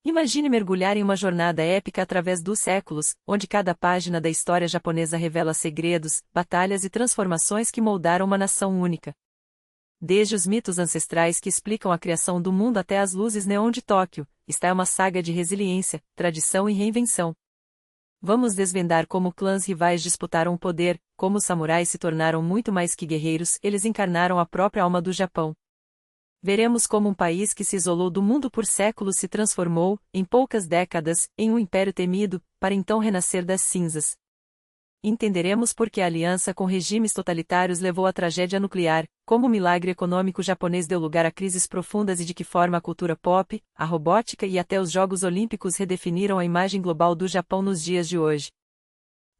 Imagine mergulhar em uma jornada épica através dos séculos, onde cada página da história japonesa revela segredos, batalhas e transformações que moldaram uma nação única. Desde os mitos ancestrais que explicam a criação do mundo até as luzes neon de Tóquio, está uma saga de resiliência, tradição e reinvenção. Vamos desvendar como clãs rivais disputaram o poder, como os samurais se tornaram muito mais que guerreiros, eles encarnaram a própria alma do Japão. Veremos como um país que se isolou do mundo por séculos se transformou, em poucas décadas, em um império temido, para então renascer das cinzas. Entenderemos por que a aliança com regimes totalitários levou à tragédia nuclear, como o milagre econômico japonês deu lugar a crises profundas e de que forma a cultura pop, a robótica e até os Jogos Olímpicos redefiniram a imagem global do Japão nos dias de hoje.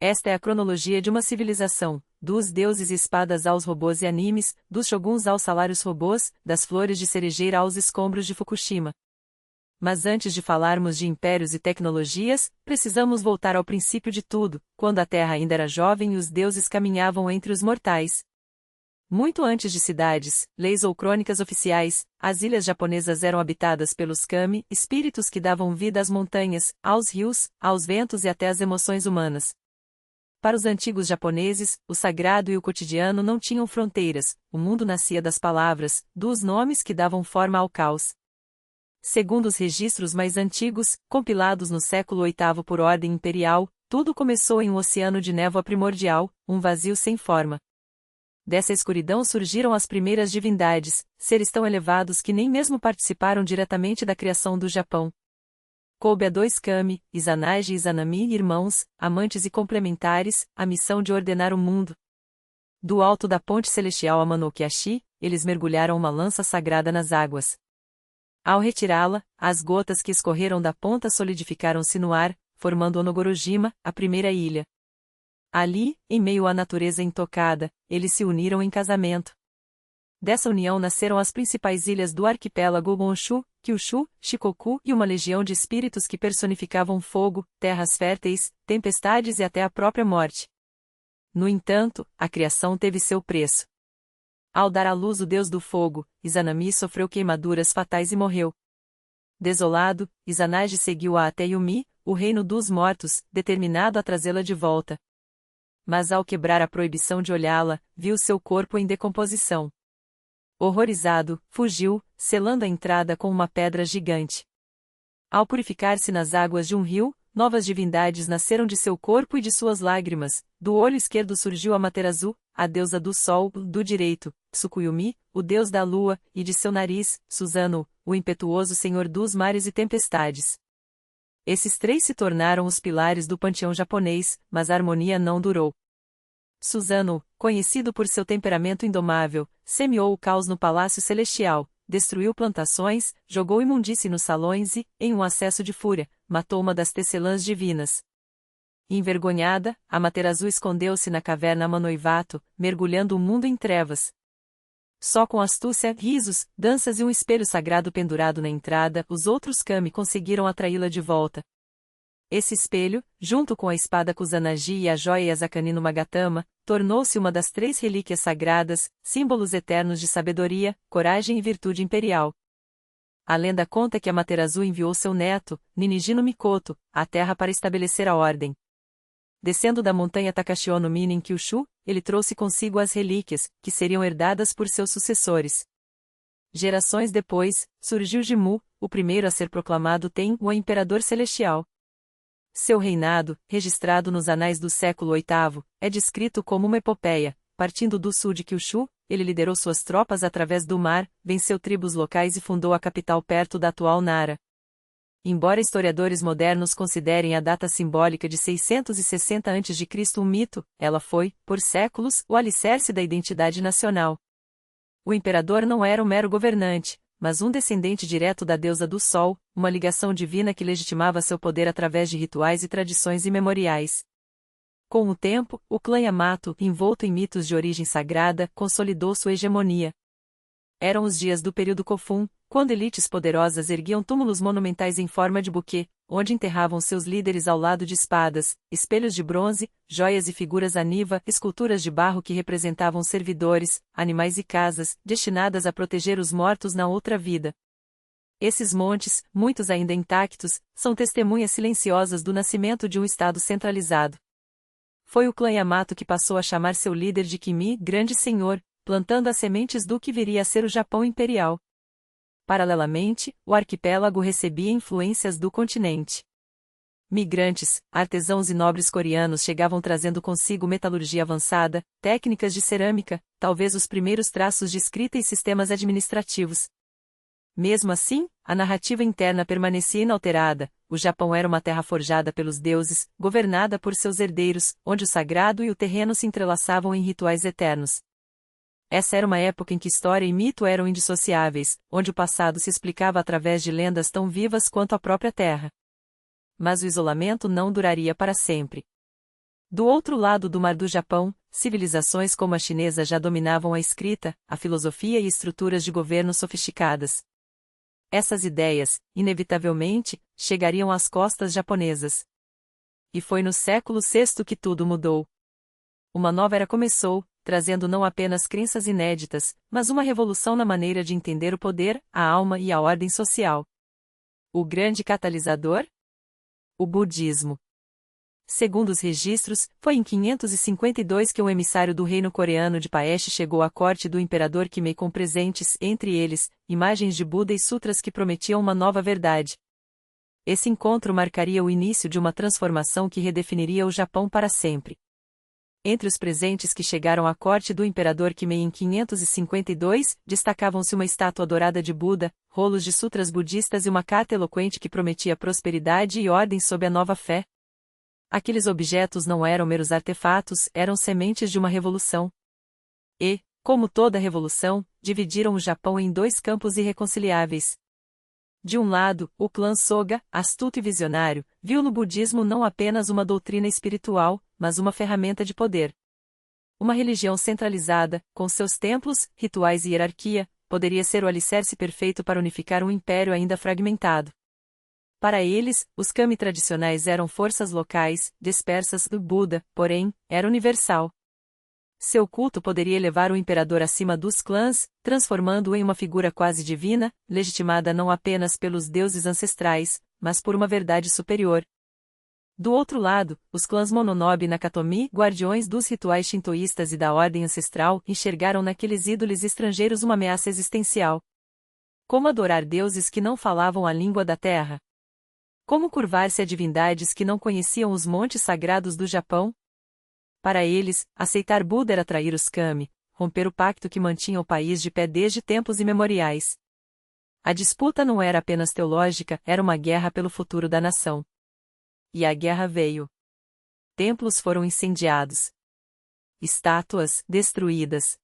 Esta é a cronologia de uma civilização, dos deuses e espadas aos robôs e animes, dos shoguns aos salários robôs, das flores de cerejeira aos escombros de Fukushima. Mas antes de falarmos de impérios e tecnologias, precisamos voltar ao princípio de tudo, quando a Terra ainda era jovem e os deuses caminhavam entre os mortais. Muito antes de cidades, leis ou crônicas oficiais, as ilhas japonesas eram habitadas pelos kami, espíritos que davam vida às montanhas, aos rios, aos ventos e até às emoções humanas. Para os antigos japoneses, o sagrado e o cotidiano não tinham fronteiras, o mundo nascia das palavras, dos nomes que davam forma ao caos. Segundo os registros mais antigos, compilados no século VIII por ordem imperial, tudo começou em um oceano de névoa primordial, um vazio sem forma. Dessa escuridão surgiram as primeiras divindades, seres tão elevados que nem mesmo participaram diretamente da criação do Japão. Coube a dois kami, Izanagi e Izanami, irmãos, amantes e complementares, a missão de ordenar o mundo. Do alto da ponte celestial Amanokiashi, eles mergulharam uma lança sagrada nas águas. Ao retirá-la, as gotas que escorreram da ponta solidificaram-se no ar, formando Onogorojima, a primeira ilha. Ali, em meio à natureza intocada, eles se uniram em casamento. Dessa união nasceram as principais ilhas do arquipélago Honshu, Kyushu, Shikoku e uma legião de espíritos que personificavam fogo, terras férteis, tempestades e até a própria morte. No entanto, a criação teve seu preço. Ao dar à luz o deus do fogo, Izanami sofreu queimaduras fatais e morreu. Desolado, Izanagi seguiu-a até Yumi, o reino dos mortos, determinado a trazê-la de volta. Mas ao quebrar a proibição de olhá-la, viu seu corpo em decomposição. Horrorizado, fugiu, selando a entrada com uma pedra gigante. Ao purificar-se nas águas de um rio, novas divindades nasceram de seu corpo e de suas lágrimas. Do olho esquerdo surgiu Amaterasu, a deusa do sol, do direito, Tsukuyumi, o deus da lua, e de seu nariz, Susanoo, o impetuoso senhor dos mares e tempestades. Esses três se tornaram os pilares do panteão japonês, mas a harmonia não durou. Susanoo, conhecido por seu temperamento indomável, semeou o caos no Palácio Celestial, destruiu plantações, jogou imundície nos salões e, em um acesso de fúria, matou uma das tecelãs divinas. Envergonhada, Amaterasu escondeu-se na caverna Amanoivato, mergulhando o mundo em trevas. Só com astúcia, risos, danças e um espelho sagrado pendurado na entrada, os outros kami conseguiram atraí-la de volta. Esse espelho, junto com a espada Kusanagi e a joia Yasakani no Magatama, tornou-se uma das três relíquias sagradas, símbolos eternos de sabedoria, coragem e virtude imperial. A lenda conta que Amaterasu enviou seu neto, Ninigi no Mikoto, à Terra para estabelecer a ordem. Descendo da montanha Takashio no Mine em Kyushu, ele trouxe consigo as relíquias, que seriam herdadas por seus sucessores. Gerações depois, surgiu Jimmu, o primeiro a ser proclamado Ten, o Imperador Celestial. Seu reinado, registrado nos anais do século VIII, é descrito como uma epopeia. Partindo do sul de Kyushu, ele liderou suas tropas através do mar, venceu tribos locais e fundou a capital perto da atual Nara. Embora historiadores modernos considerem a data simbólica de 660 a.C. um mito, ela foi, por séculos, o alicerce da identidade nacional. O imperador não era um mero governante, mas um descendente direto da deusa do sol, uma ligação divina que legitimava seu poder através de rituais e tradições imemoriais. Com o tempo, o clã Yamato, envolto em mitos de origem sagrada, consolidou sua hegemonia. Eram os dias do período Kofun, quando elites poderosas erguiam túmulos monumentais em forma de buquê, onde enterravam seus líderes ao lado de espadas, espelhos de bronze, joias e figuras aniva, esculturas de barro que representavam servidores, animais e casas, destinadas a proteger os mortos na outra vida. Esses montes, muitos ainda intactos, são testemunhas silenciosas do nascimento de um Estado centralizado. Foi o clã Yamato que passou a chamar seu líder de Kimi, Grande Senhor, plantando as sementes do que viria a ser o Japão Imperial. Paralelamente, o arquipélago recebia influências do continente. Migrantes, artesãos e nobres coreanos chegavam trazendo consigo metalurgia avançada, técnicas de cerâmica, talvez os primeiros traços de escrita e sistemas administrativos. Mesmo assim, a narrativa interna permanecia inalterada. O Japão era uma terra forjada pelos deuses, governada por seus herdeiros, onde o sagrado e o terreno se entrelaçavam em rituais eternos. Essa era uma época em que história e mito eram indissociáveis, onde o passado se explicava através de lendas tão vivas quanto a própria terra. Mas o isolamento não duraria para sempre. Do outro lado do Mar do Japão, civilizações como a chinesa já dominavam a escrita, a filosofia e estruturas de governo sofisticadas. Essas ideias, inevitavelmente, chegariam às costas japonesas. E foi no século VI que tudo mudou. Uma nova era começou, trazendo não apenas crenças inéditas, mas uma revolução na maneira de entender o poder, a alma e a ordem social. O grande catalisador? O budismo. Segundo os registros, foi em 552 que um emissário do reino coreano de Paesh chegou à corte do imperador Kimei com presentes, entre eles, imagens de Buda e sutras que prometiam uma nova verdade. Esse encontro marcaria o início de uma transformação que redefiniria o Japão para sempre. Entre os presentes que chegaram à corte do imperador Kimei em 552, destacavam-se uma estátua dourada de Buda, rolos de sutras budistas e uma carta eloquente que prometia prosperidade e ordem sob a nova fé. Aqueles objetos não eram meros artefatos, eram sementes de uma revolução. E, como toda revolução, dividiram o Japão em dois campos irreconciliáveis. De um lado, o clã Soga, astuto e visionário, viu no budismo não apenas uma doutrina espiritual, mas uma ferramenta de poder. Uma religião centralizada, com seus templos, rituais e hierarquia, poderia ser o alicerce perfeito para unificar um império ainda fragmentado. Para eles, os kami tradicionais eram forças locais, dispersas do Buda, porém, era universal. Seu culto poderia elevar o imperador acima dos clãs, transformando-o em uma figura quase divina, legitimada não apenas pelos deuses ancestrais, mas por uma verdade superior. Do outro lado, os clãs Mononobe e Nakatomi, guardiões dos rituais shintoístas e da ordem ancestral, enxergaram naqueles ídolos estrangeiros uma ameaça existencial. Como adorar deuses que não falavam a língua da terra? Como curvar-se a divindades que não conheciam os montes sagrados do Japão? Para eles, aceitar Buda era trair os kami, romper o pacto que mantinha o país de pé desde tempos imemoriais. A disputa não era apenas teológica, era uma guerra pelo futuro da nação. E a guerra veio. Templos foram incendiados. Estátuas destruídas.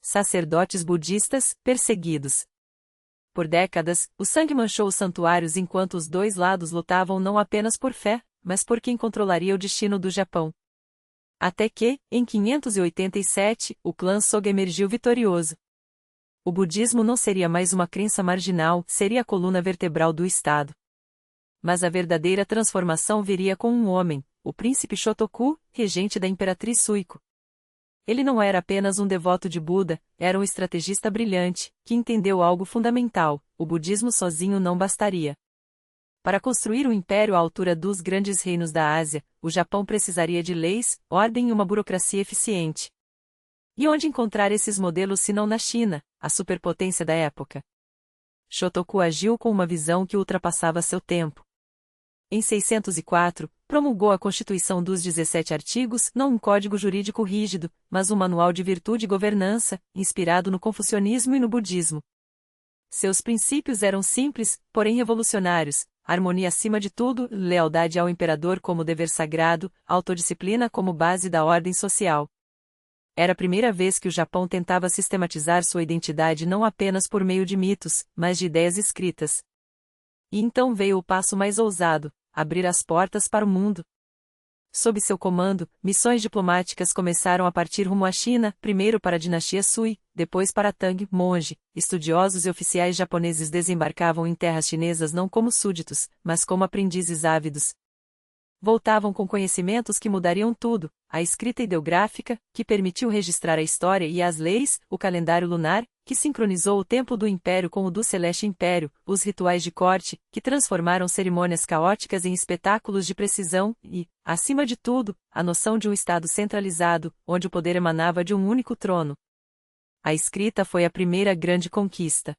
Sacerdotes budistas perseguidos. Por décadas, o sangue manchou os santuários enquanto os dois lados lutavam não apenas por fé, mas por quem controlaria o destino do Japão. Até que, em 587, o clã Soga emergiu vitorioso. O budismo não seria mais uma crença marginal, seria a coluna vertebral do Estado. Mas a verdadeira transformação viria com um homem, o príncipe Shotoku, regente da imperatriz Suiko. Ele não era apenas um devoto de Buda, era um estrategista brilhante, que entendeu algo fundamental: o budismo sozinho não bastaria. Para construir um império à altura dos grandes reinos da Ásia, o Japão precisaria de leis, ordem e uma burocracia eficiente. E onde encontrar esses modelos se não na China, a superpotência da época? Shotoku agiu com uma visão que ultrapassava seu tempo. Em 604, promulgou a Constituição dos 17 artigos, não um código jurídico rígido, mas um manual de virtude e governança, inspirado no confucionismo e no budismo. Seus princípios eram simples, porém revolucionários: harmonia acima de tudo, lealdade ao imperador como dever sagrado, autodisciplina como base da ordem social. Era a primeira vez que o Japão tentava sistematizar sua identidade não apenas por meio de mitos, mas de ideias escritas. E então veio o passo mais ousado: abrir as portas para o mundo. Sob seu comando, missões diplomáticas começaram a partir rumo à China, primeiro para a dinastia Sui, depois para Tang, monge. Estudiosos e oficiais japoneses desembarcavam em terras chinesas não como súditos, mas como aprendizes ávidos. Voltavam com conhecimentos que mudariam tudo: a escrita ideográfica, que permitiu registrar a história e as leis, o calendário lunar, que sincronizou o tempo do Império com o do Celeste Império, os rituais de corte, que transformaram cerimônias caóticas em espetáculos de precisão, e, acima de tudo, a noção de um Estado centralizado, onde o poder emanava de um único trono. A escrita foi a primeira grande conquista.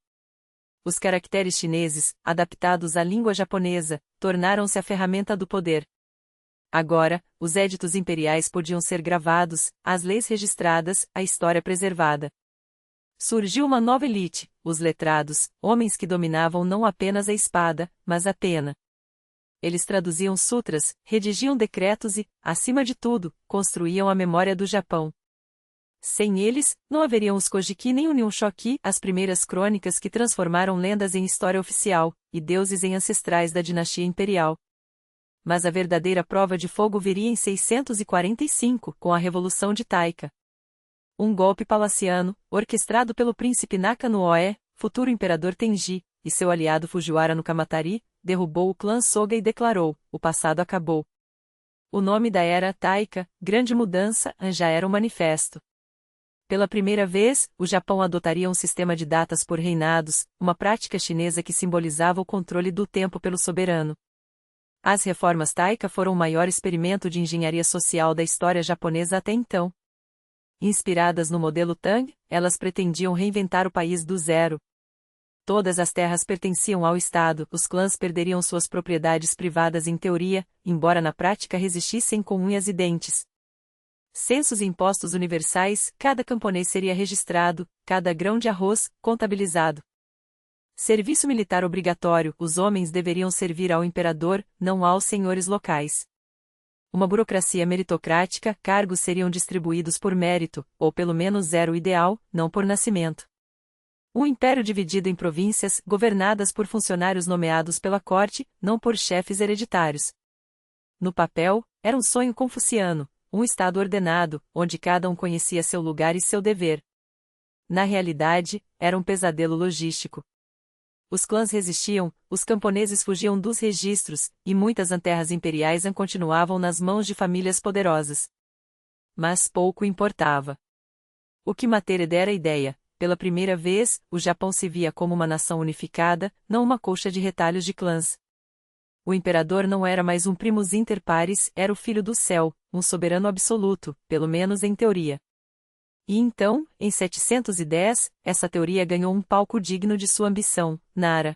Os caracteres chineses, adaptados à língua japonesa, tornaram-se a ferramenta do poder. Agora, os éditos imperiais podiam ser gravados, as leis registradas, a história preservada. Surgiu uma nova elite, os letrados, homens que dominavam não apenas a espada, mas a pena. Eles traduziam sutras, redigiam decretos e, acima de tudo, construíam a memória do Japão. Sem eles, não haveriam os Kojiki nem o Nihonshoki, as primeiras crônicas que transformaram lendas em história oficial, e deuses em ancestrais da dinastia imperial. Mas a verdadeira prova de fogo viria em 645, com a Revolução de Taika. Um golpe palaciano, orquestrado pelo príncipe Naka no Oe, futuro imperador Tenji, e seu aliado Fujiwara no Kamatari, derrubou o clã Soga e declarou: o passado acabou. O nome da era Taika, Grande Mudança, já era um manifesto. Pela primeira vez, o Japão adotaria um sistema de datas por reinados, uma prática chinesa que simbolizava o controle do tempo pelo soberano. As reformas Taika foram o maior experimento de engenharia social da história japonesa até então. Inspiradas no modelo Tang, elas pretendiam reinventar o país do zero. Todas as terras pertenciam ao Estado, os clãs perderiam suas propriedades privadas em teoria, embora na prática resistissem com unhas e dentes. Censos e impostos universais, cada camponês seria registrado, cada grão de arroz, contabilizado. Serviço militar obrigatório, os homens deveriam servir ao imperador, não aos senhores locais. Uma burocracia meritocrática, cargos seriam distribuídos por mérito, ou pelo menos era o ideal, não por nascimento. Um império dividido em províncias, governadas por funcionários nomeados pela corte, não por chefes hereditários. No papel, era um sonho confuciano, um estado ordenado, onde cada um conhecia seu lugar e seu dever. Na realidade, era um pesadelo logístico. Os clãs resistiam, os camponeses fugiam dos registros, e muitas terras imperiais continuavam nas mãos de famílias poderosas. Mas pouco importava. O que Matere era a ideia: pela primeira vez, o Japão se via como uma nação unificada, não uma colcha de retalhos de clãs. O imperador não era mais um primus inter pares, era o filho do céu, um soberano absoluto, pelo menos em teoria. E então, em 710, essa teoria ganhou um palco digno de sua ambição, Nara.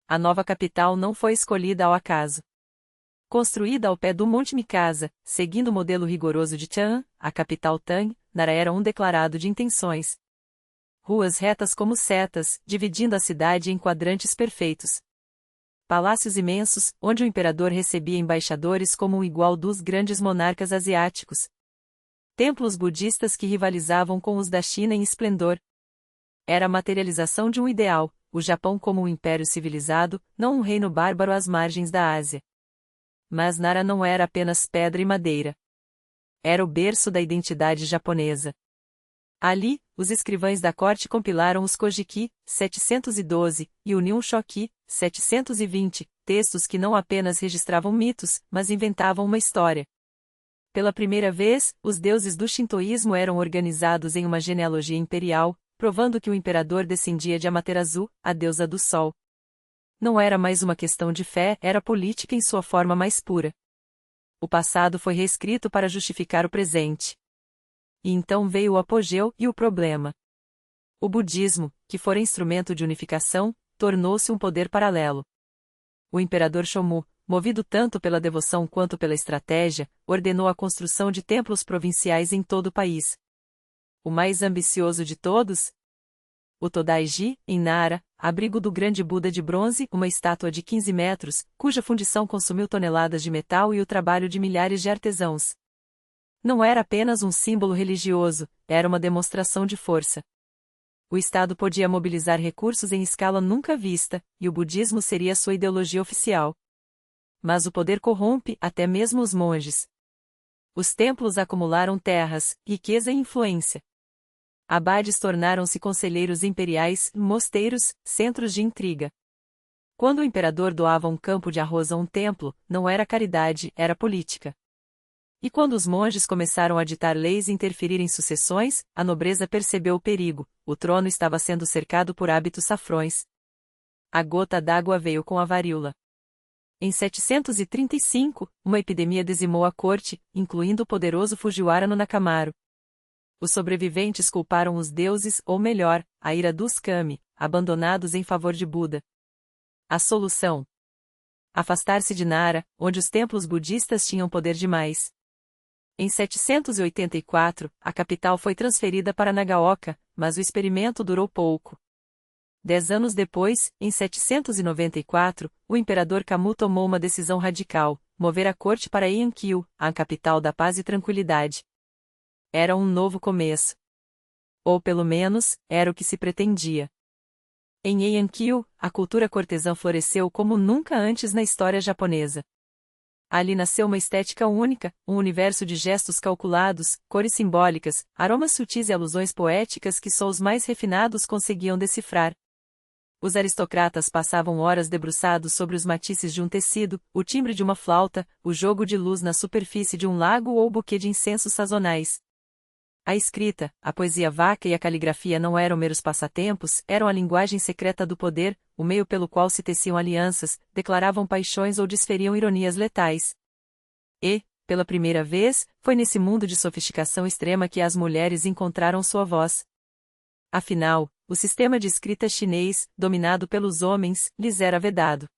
A nova capital não foi escolhida ao acaso. Construída ao pé do Monte Mikasa, seguindo o modelo rigoroso de Chang'an, a capital Tang, Nara era um declarado de intenções. Ruas retas como setas, dividindo a cidade em quadrantes perfeitos. Palácios imensos, onde o imperador recebia embaixadores como um igual dos grandes monarcas asiáticos. Templos budistas que rivalizavam com os da China em esplendor. Era a materialização de um ideal, o Japão como um império civilizado, não um reino bárbaro às margens da Ásia. Mas Nara não era apenas pedra e madeira. Era o berço da identidade japonesa. Ali, os escrivães da corte compilaram os Kojiki, 712, e o Nihonshoki, 720, textos que não apenas registravam mitos, mas inventavam uma história. Pela primeira vez, os deuses do shintoísmo eram organizados em uma genealogia imperial, provando que o imperador descendia de Amaterasu, a deusa do sol. Não era mais uma questão de fé, era política em sua forma mais pura. O passado foi reescrito para justificar o presente. E então veio o apogeu e o problema. O budismo, que fora instrumento de unificação, tornou-se um poder paralelo. O imperador Shomu, movido tanto pela devoção quanto pela estratégia, ordenou a construção de templos provinciais em todo o país. O mais ambicioso de todos? O Todaiji, em Nara, abrigo do grande Buda de bronze, uma estátua de 15 metros, cuja fundição consumiu toneladas de metal e o trabalho de milhares de artesãos. Não era apenas um símbolo religioso, era uma demonstração de força. O Estado podia mobilizar recursos em escala nunca vista, e o budismo seria sua ideologia oficial. Mas o poder corrompe até mesmo os monges. Os templos acumularam terras, riqueza e influência. Abades tornaram-se conselheiros imperiais, mosteiros, centros de intriga. Quando o imperador doava um campo de arroz a um templo, não era caridade, era política. E quando os monges começaram a ditar leis e interferir em sucessões, a nobreza percebeu o perigo: o trono estava sendo cercado por hábitos safrões. A gota d'água veio com a varíola. Em 735, uma epidemia dizimou a corte, incluindo o poderoso Fujiwara no Nakamaru. Os sobreviventes culparam os deuses, ou melhor, a ira dos kami, abandonados em favor de Buda. A solução: afastar-se de Nara, onde os templos budistas tinham poder demais. Em 784, a capital foi transferida para Nagaoka, mas o experimento durou pouco. 10 anos depois, em 794, o imperador Kamu tomou uma decisão radical: mover a corte para Heian-kyu, a capital da paz e tranquilidade. Era um novo começo. Ou pelo menos, era o que se pretendia. Em Heian-kyu, a cultura cortesã floresceu como nunca antes na história japonesa. Ali nasceu uma estética única, um universo de gestos calculados, cores simbólicas, aromas sutis e alusões poéticas que só os mais refinados conseguiam decifrar. Os aristocratas passavam horas debruçados sobre os matices de um tecido, o timbre de uma flauta, o jogo de luz na superfície de um lago ou o buquê de incensos sazonais. A escrita, a poesia vaca e a caligrafia não eram meros passatempos, eram a linguagem secreta do poder, o meio pelo qual se teciam alianças, declaravam paixões ou desferiam ironias letais. E, pela primeira vez, foi nesse mundo de sofisticação extrema que as mulheres encontraram sua voz. Afinal, o sistema de escrita chinês, dominado pelos homens, lhes era vedado.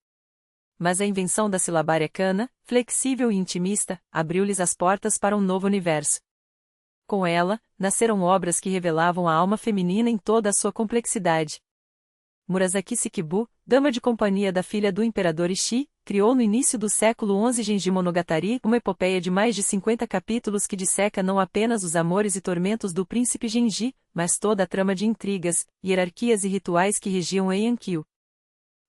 Mas a invenção da silabária kana, flexível e intimista, abriu-lhes as portas para um novo universo. Com ela, nasceram obras que revelavam a alma feminina em toda a sua complexidade. Murasaki Shikibu, dama de companhia da filha do imperador Ishii, criou no início do século XI Genji Monogatari, uma epopeia de mais de 50 capítulos que disseca não apenas os amores e tormentos do príncipe Genji, mas toda a trama de intrigas, hierarquias e rituais que regiam Heian-kyu.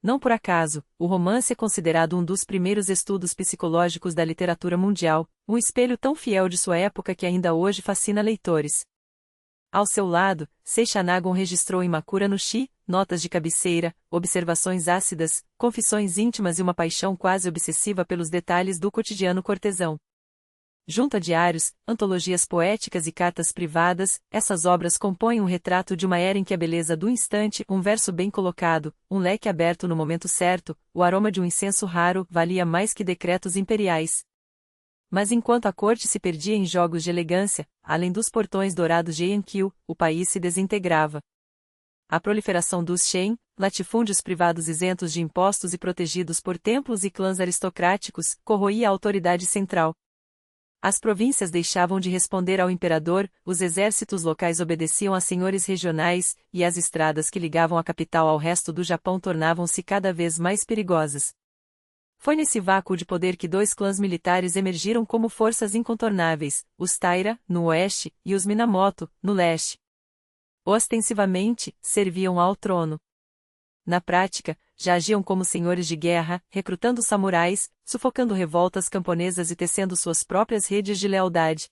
Não por acaso, o romance é considerado um dos primeiros estudos psicológicos da literatura mundial, um espelho tão fiel de sua época que ainda hoje fascina leitores. Ao seu lado, Seishanagon registrou em Makura no Shi, notas de cabeceira, observações ácidas, confissões íntimas e uma paixão quase obsessiva pelos detalhes do cotidiano cortesão. Junto a diários, antologias poéticas e cartas privadas, essas obras compõem um retrato de uma era em que a beleza do instante, um verso bem colocado, um leque aberto no momento certo, o aroma de um incenso raro, valia mais que decretos imperiais. Mas enquanto a corte se perdia em jogos de elegância, além dos portões dourados de Heian-kyu, o país se desintegrava. A proliferação dos shen, latifúndios privados isentos de impostos e protegidos por templos e clãs aristocráticos, corroía a autoridade central. As províncias deixavam de responder ao imperador, os exércitos locais obedeciam a senhores regionais, e as estradas que ligavam a capital ao resto do Japão tornavam-se cada vez mais perigosas. Foi nesse vácuo de poder que dois clãs militares emergiram como forças incontornáveis, os Taira, no oeste, e os Minamoto, no leste. Ostensivamente, serviam ao trono. Na prática, já agiam como senhores de guerra, recrutando samurais, sufocando revoltas camponesas e tecendo suas próprias redes de lealdade.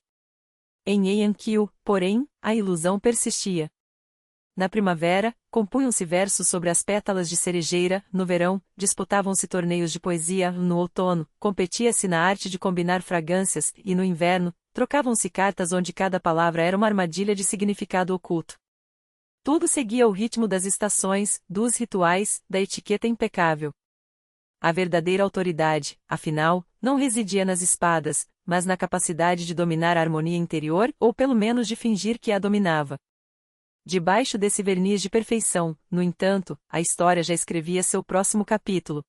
Em Heian-kyu, porém, a ilusão persistia. Na primavera, compunham-se versos sobre as pétalas de cerejeira, no verão, disputavam-se torneios de poesia, no outono, competia-se na arte de combinar fragrâncias, e no inverno, trocavam-se cartas onde cada palavra era uma armadilha de significado oculto. Tudo seguia o ritmo das estações, dos rituais, da etiqueta impecável. A verdadeira autoridade, afinal, não residia nas espadas, mas na capacidade de dominar a harmonia interior, ou pelo menos de fingir que a dominava. Debaixo desse verniz de perfeição, no entanto, a história já escrevia seu próximo capítulo.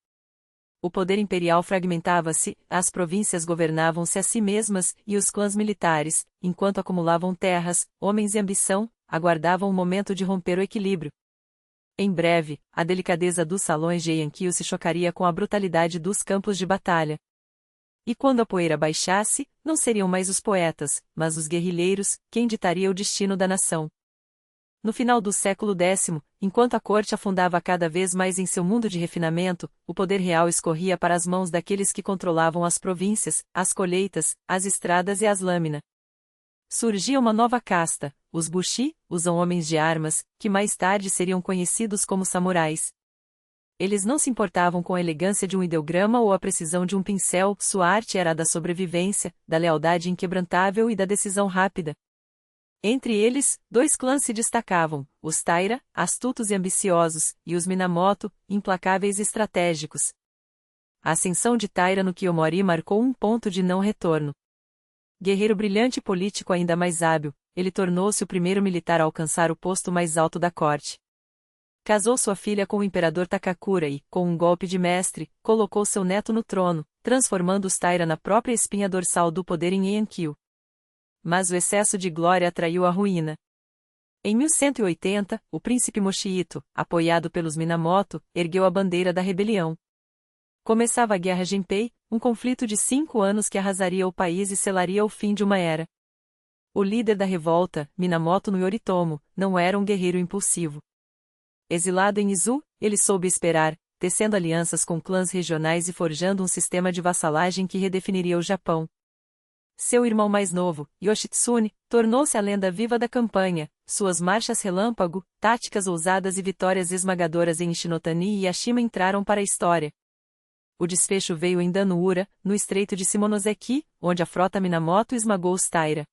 O poder imperial fragmentava-se, as províncias governavam-se a si mesmas, e os clãs militares, enquanto acumulavam terras, homens e ambição, aguardavam o momento de romper o equilíbrio. Em breve, a delicadeza dos salões de Heian-kyu se chocaria com a brutalidade dos campos de batalha. E quando a poeira baixasse, não seriam mais os poetas, mas os guerrilheiros, quem ditaria o destino da nação. No final do século X, enquanto a corte afundava cada vez mais em seu mundo de refinamento, o poder real escorria para as mãos daqueles que controlavam as províncias, as colheitas, as estradas e as lâminas. Surgia uma nova casta, os bushi, os homens de armas, que mais tarde seriam conhecidos como samurais. Eles não se importavam com a elegância de um ideograma ou a precisão de um pincel, sua arte era a da sobrevivência, da lealdade inquebrantável e da decisão rápida. Entre eles, dois clãs se destacavam, os Taira, astutos e ambiciosos, e os Minamoto, implacáveis e estratégicos. A ascensão de Taira no Kiyomori marcou um ponto de não retorno. Guerreiro brilhante e político ainda mais hábil, ele tornou-se o primeiro militar a alcançar o posto mais alto da corte. Casou sua filha com o imperador Takakura e, com um golpe de mestre, colocou seu neto no trono, transformando os Taira na própria espinha dorsal do poder em Enkyu. Mas o excesso de glória atraiu a ruína. Em 1180, o príncipe Mochihito, apoiado pelos Minamoto, ergueu a bandeira da rebelião. Começava a Guerra Genpei, um conflito de 5 anos que arrasaria o país e selaria o fim de uma era. O líder da revolta, Minamoto no Yoritomo, não era um guerreiro impulsivo. Exilado em Izu, ele soube esperar, tecendo alianças com clãs regionais e forjando um sistema de vassalagem que redefiniria o Japão. Seu irmão mais novo, Yoshitsune, tornou-se a lenda viva da campanha, suas marchas relâmpago, táticas ousadas e vitórias esmagadoras em Shinotani e Yashima entraram para a história. O desfecho veio em Danuura, no estreito de Shimonoseki, onde a frota Minamoto esmagou os Taira.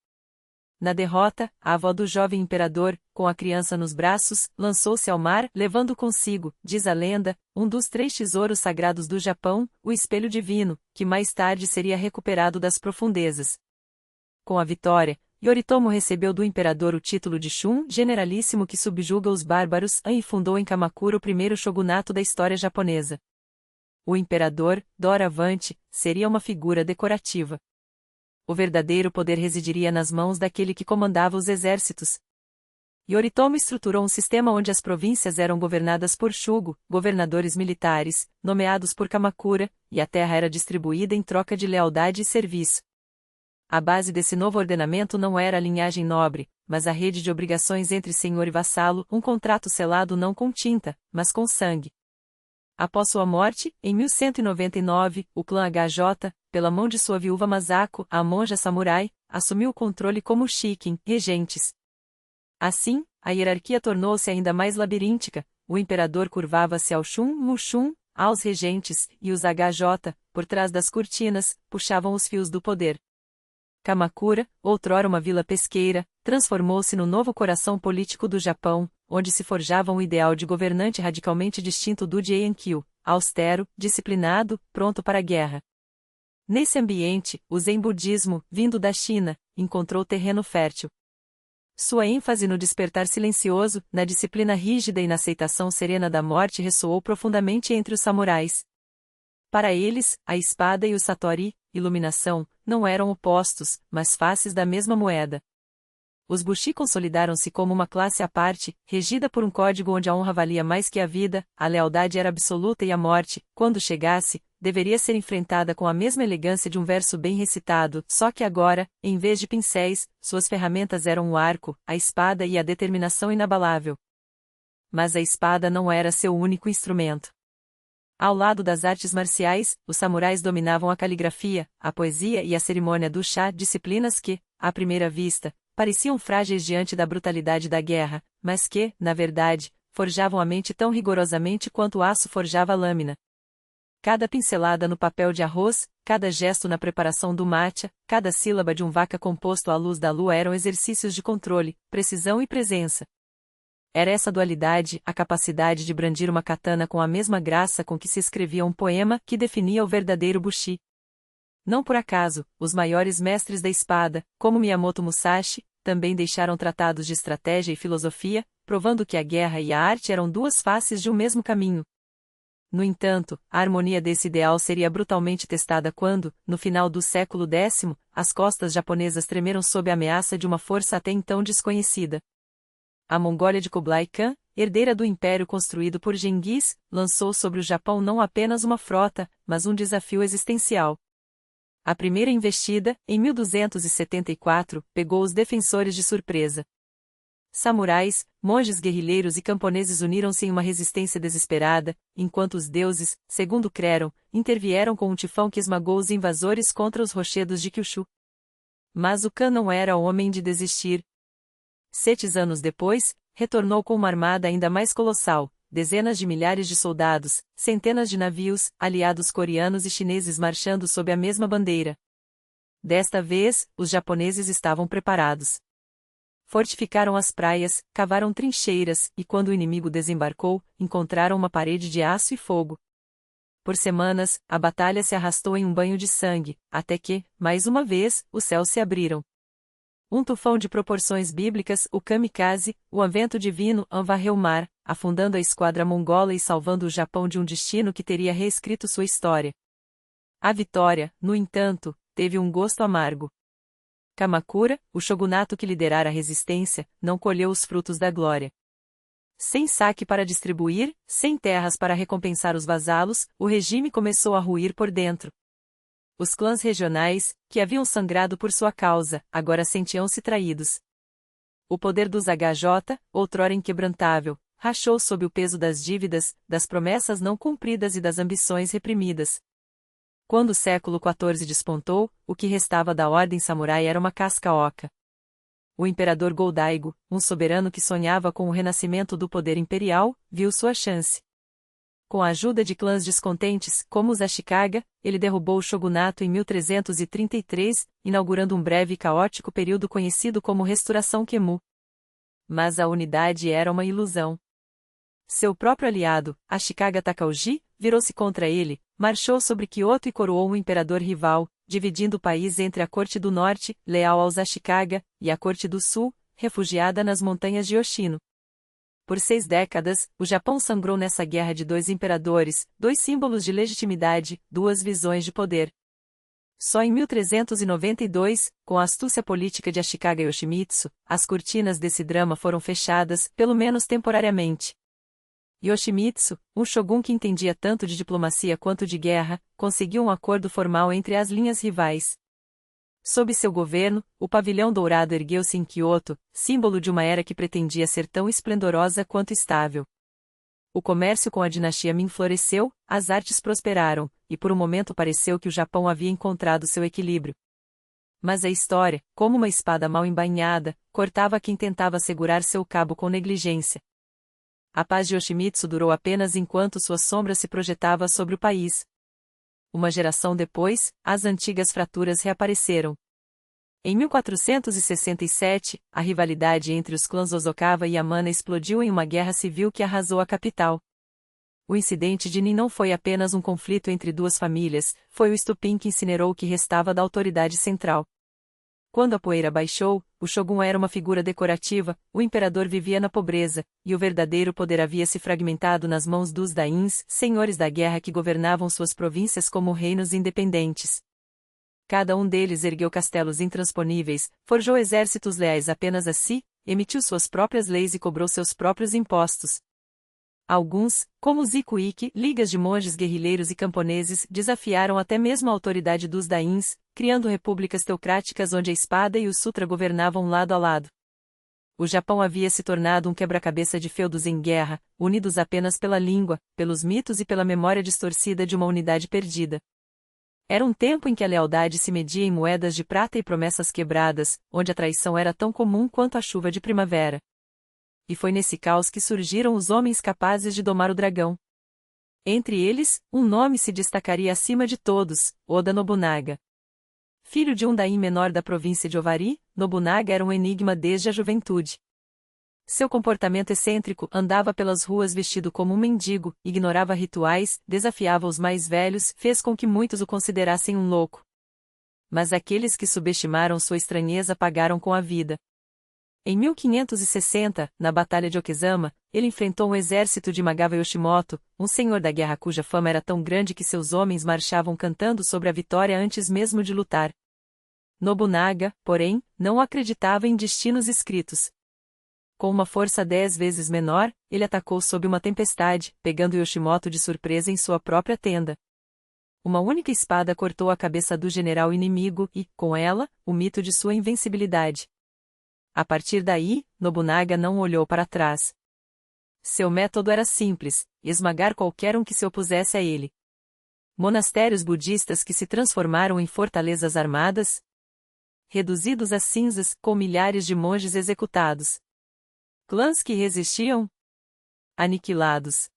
Na derrota, a avó do jovem imperador, com a criança nos braços, lançou-se ao mar, levando consigo, diz a lenda, um dos 3 tesouros sagrados do Japão, o espelho divino, que mais tarde seria recuperado das profundezas. Com a vitória, Yoritomo recebeu do imperador o título de Shun, generalíssimo que subjuga os bárbaros, e fundou em Kamakura o primeiro shogunato da história japonesa. O imperador, doravante, seria uma figura decorativa. O verdadeiro poder residiria nas mãos daquele que comandava os exércitos. Yoritomo estruturou um sistema onde as províncias eram governadas por shugo, governadores militares, nomeados por Kamakura, e a terra era distribuída em troca de lealdade e serviço. A base desse novo ordenamento não era a linhagem nobre, mas a rede de obrigações entre senhor e vassalo, um contrato selado não com tinta, mas com sangue. Após sua morte, em 1199, o clã HJ, pela mão de sua viúva Masako, a monja samurai, assumiu o controle como shikin, regentes. Assim, a hierarquia tornou-se ainda mais labiríntica, o imperador curvava-se ao Shun, Mushun, aos regentes, e os HJ, por trás das cortinas, puxavam os fios do poder. Kamakura, outrora uma vila pesqueira, transformou-se no novo coração político do Japão, onde se forjava um ideal de governante radicalmente distinto do de Enkyu, austero, disciplinado, pronto para a guerra. Nesse ambiente, o Zen budismo, vindo da China, encontrou terreno fértil. Sua ênfase no despertar silencioso, na disciplina rígida e na aceitação serena da morte ressoou profundamente entre os samurais. Para eles, a espada e o satori, iluminação, não eram opostos, mas faces da mesma moeda. Os Bushi consolidaram-se como uma classe à parte, regida por um código onde a honra valia mais que a vida, a lealdade era absoluta e a morte, quando chegasse, deveria ser enfrentada com a mesma elegância de um verso bem recitado, só que agora, em vez de pincéis, suas ferramentas eram o arco, a espada e a determinação inabalável. Mas a espada não era seu único instrumento. Ao lado das artes marciais, os samurais dominavam a caligrafia, a poesia e a cerimônia do chá, disciplinas que, à primeira vista, pareciam frágeis diante da brutalidade da guerra, mas que, na verdade, forjavam a mente tão rigorosamente quanto o aço forjava a lâmina. Cada pincelada no papel de arroz, cada gesto na preparação do matcha, cada sílaba de um vaka composto à luz da lua eram exercícios de controle, precisão e presença. Era essa dualidade, a capacidade de brandir uma katana com a mesma graça com que se escrevia um poema, que definia o verdadeiro Bushi. Não por acaso, os maiores mestres da espada, como Miyamoto Musashi, também deixaram tratados de estratégia e filosofia, provando que a guerra e a arte eram 2 faces de um mesmo caminho. No entanto, a harmonia desse ideal seria brutalmente testada quando, no final do século X, as costas japonesas tremeram sob a ameaça de uma força até então desconhecida. A Mongólia de Kublai Khan, herdeira do império construído por Genghis, lançou sobre o Japão não apenas uma frota, mas um desafio existencial. A primeira investida, em 1274, pegou os defensores de surpresa. Samurais, monges guerrilheiros e camponeses uniram-se em uma resistência desesperada, enquanto os deuses, segundo creram, intervieram com um tifão que esmagou os invasores contra os rochedos de Kyushu. Mas o Khan não era homem de desistir. 7 anos depois, retornou com uma armada ainda mais colossal, dezenas de milhares de soldados, centenas de navios, aliados coreanos e chineses marchando sob a mesma bandeira. Desta vez, os japoneses estavam preparados. Fortificaram as praias, cavaram trincheiras, e quando o inimigo desembarcou, encontraram uma parede de aço e fogo. Por semanas, a batalha se arrastou em um banho de sangue, até que, mais uma vez, os céus se abriram. Um tufão de proporções bíblicas, o kamikaze, o vento divino, varreu o mar, afundando a esquadra mongola e salvando o Japão de um destino que teria reescrito sua história. A vitória, no entanto, teve um gosto amargo. Kamakura, o shogunato que liderara a resistência, não colheu os frutos da glória. Sem saque para distribuir, sem terras para recompensar os vasalos, o regime começou a ruir por dentro. Os clãs regionais, que haviam sangrado por sua causa, agora sentiam-se traídos. O poder dos HJ, outrora inquebrantável, rachou sob o peso das dívidas, das promessas não cumpridas e das ambições reprimidas. Quando o século XIV despontou, o que restava da ordem samurai era uma casca oca. O imperador Go-Daigo, um soberano que sonhava com o renascimento do poder imperial, viu sua chance. Com a ajuda de clãs descontentes, como os Ashikaga, ele derrubou o shogunato em 1333, inaugurando um breve e caótico período conhecido como Restauração Kemmu. Mas a unidade era uma ilusão. Seu próprio aliado, Ashikaga Takauji, virou-se contra ele, marchou sobre Kyoto e coroou um imperador rival, dividindo o país entre a corte do norte, leal aos Ashikaga, e a corte do sul, refugiada nas montanhas de Yoshino. Por 6 décadas, o Japão sangrou nessa guerra de dois imperadores, dois símbolos de legitimidade, duas visões de poder. Só em 1392, com a astúcia política de Ashikaga Yoshimitsu, as cortinas desse drama foram fechadas, pelo menos temporariamente. Yoshimitsu, um shogun que entendia tanto de diplomacia quanto de guerra, conseguiu um acordo formal entre as linhas rivais. Sob seu governo, o pavilhão dourado ergueu-se em Kyoto, símbolo de uma era que pretendia ser tão esplendorosa quanto estável. O comércio com a dinastia Ming floresceu, as artes prosperaram, e por um momento pareceu que o Japão havia encontrado seu equilíbrio. Mas a história, como uma espada mal embainhada, cortava quem tentava segurar seu cabo com negligência. A paz de Yoshimitsu durou apenas enquanto sua sombra se projetava sobre o país. Uma geração depois, as antigas fraturas reapareceram. Em 1467, a rivalidade entre os clãs Hosokawa e Yamana explodiu em uma guerra civil que arrasou a capital. O incidente de Nin não foi apenas um conflito entre duas famílias, foi o estupim que incinerou o que restava da autoridade central. Quando a poeira baixou, o shogun era uma figura decorativa, o imperador vivia na pobreza, e o verdadeiro poder havia se fragmentado nas mãos dos dains, senhores da guerra que governavam suas províncias como reinos independentes. Cada um deles ergueu castelos intransponíveis, forjou exércitos leais apenas a si, emitiu suas próprias leis e cobrou seus próprios impostos. Alguns, como os Ikuiki, ligas de monges guerrilheiros e camponeses, desafiaram até mesmo a autoridade dos dains, criando repúblicas teocráticas onde a espada e o sutra governavam lado a lado. O Japão havia se tornado um quebra-cabeça de feudos em guerra, unidos apenas pela língua, pelos mitos e pela memória distorcida de uma unidade perdida. Era um tempo em que a lealdade se media em moedas de prata e promessas quebradas, onde a traição era tão comum quanto a chuva de primavera. E foi nesse caos que surgiram os homens capazes de domar o dragão. Entre eles, um nome se destacaria acima de todos, Oda Nobunaga. Filho de um daim menor da província de Owari, Nobunaga era um enigma desde a juventude. Seu comportamento excêntrico, andava pelas ruas vestido como um mendigo, ignorava rituais, desafiava os mais velhos, fez com que muitos o considerassem um louco. Mas aqueles que subestimaram sua estranheza pagaram com a vida. Em 1560, na Batalha de Okizama, ele enfrentou um exército de Magawa Yoshimoto, um senhor da guerra cuja fama era tão grande que seus homens marchavam cantando sobre a vitória antes mesmo de lutar. Nobunaga, porém, não acreditava em destinos escritos. Com uma força 10 vezes menor, ele atacou sob uma tempestade, pegando Yoshimoto de surpresa em sua própria tenda. Uma única espada cortou a cabeça do general inimigo e, com ela, o mito de sua invencibilidade. A partir daí, Nobunaga não olhou para trás. Seu método era simples: esmagar qualquer um que se opusesse a ele. Monastérios budistas que se transformaram em fortalezas armadas, reduzidos a cinzas, com milhares de monges executados. Clãs que resistiam. aniquilados.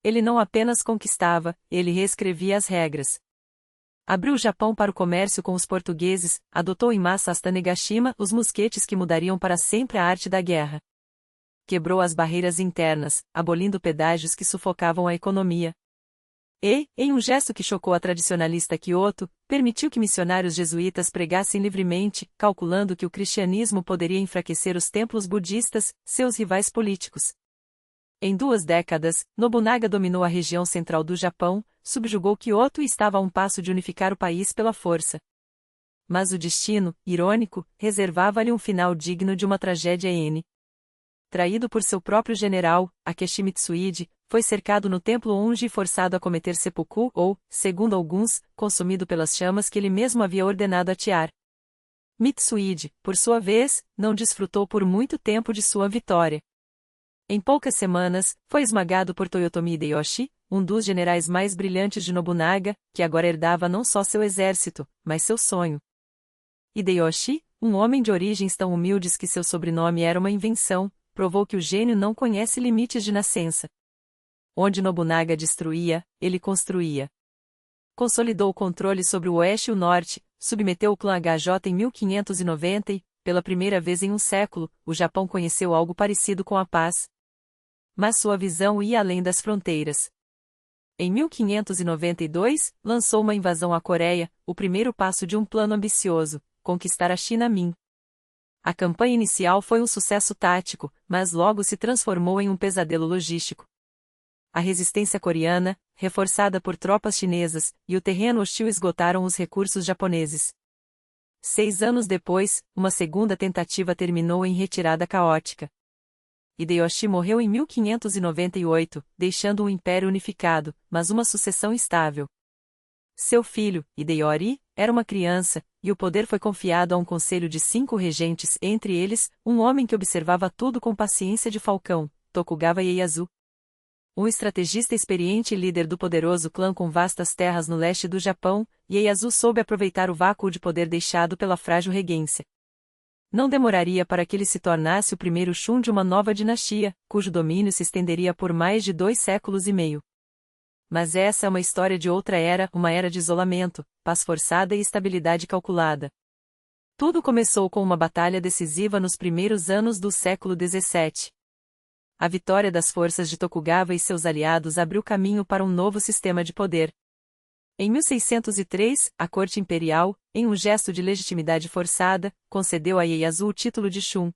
Ele não apenas conquistava, ele reescrevia as regras. Abriu o Japão para o comércio com os portugueses, adotou em massa as Tanegashima, os mosquetes que mudariam para sempre a arte da guerra. Quebrou as barreiras internas, abolindo pedágios que sufocavam a economia. E, em um gesto que chocou a tradicionalista Kyoto, permitiu que missionários jesuítas pregassem livremente, calculando que o cristianismo poderia enfraquecer os templos budistas, seus rivais políticos. Em 2 décadas, Nobunaga dominou a região central do Japão, subjugou Kyoto e estava a um passo de unificar o país pela força. Mas o destino, irônico, reservava-lhe um final digno de uma tragédia N. Traído por seu próprio general, Akechi Mitsuide, foi cercado no templo Onji e forçado a cometer seppuku ou, segundo alguns, consumido pelas chamas que ele mesmo havia ordenado atear. Mitsuide, por sua vez, não desfrutou por muito tempo de sua vitória. Em poucas semanas, foi esmagado por Toyotomi Hideyoshi, um dos generais mais brilhantes de Nobunaga, que agora herdava não só seu exército, mas seu sonho. Hideyoshi, um homem de origens tão humildes que seu sobrenome era uma invenção, provou que o gênio não conhece limites de nascença. Onde Nobunaga destruía, ele construía. Consolidou o controle sobre o oeste e o norte, submeteu o clã HJ em 1590 e, pela primeira vez em um século, o Japão conheceu algo parecido com a paz. Mas sua visão ia além das fronteiras. Em 1592, lançou uma invasão à Coreia, o primeiro passo de um plano ambicioso, conquistar a China Min. A campanha inicial foi um sucesso tático, mas logo se transformou em um pesadelo logístico. A resistência coreana, reforçada por tropas chinesas, e o terreno hostil esgotaram os recursos japoneses. 6 anos depois, uma segunda tentativa terminou em retirada caótica. Hideyoshi morreu em 1598, deixando um império unificado, mas uma sucessão instável. Seu filho, Hideyori, era uma criança, e o poder foi confiado a um conselho de 5 regentes, entre eles, um homem que observava tudo com paciência de falcão, Tokugawa Ieyasu. Um estrategista experiente e líder do poderoso clã com vastas terras no leste do Japão, Ieyasu soube aproveitar o vácuo de poder deixado pela frágil regência. Não demoraria para que ele se tornasse o primeiro Shun de uma nova dinastia, cujo domínio se estenderia por mais de 2 séculos e meio. Mas essa é uma história de outra era, uma era de isolamento, paz forçada e estabilidade calculada. Tudo começou com uma batalha decisiva nos primeiros anos do século XVII. A vitória das forças de Tokugawa e seus aliados abriu caminho para um novo sistema de poder. Em 1603, a corte imperial, em um gesto de legitimidade forçada, concedeu a Ieyasu o título de Shun.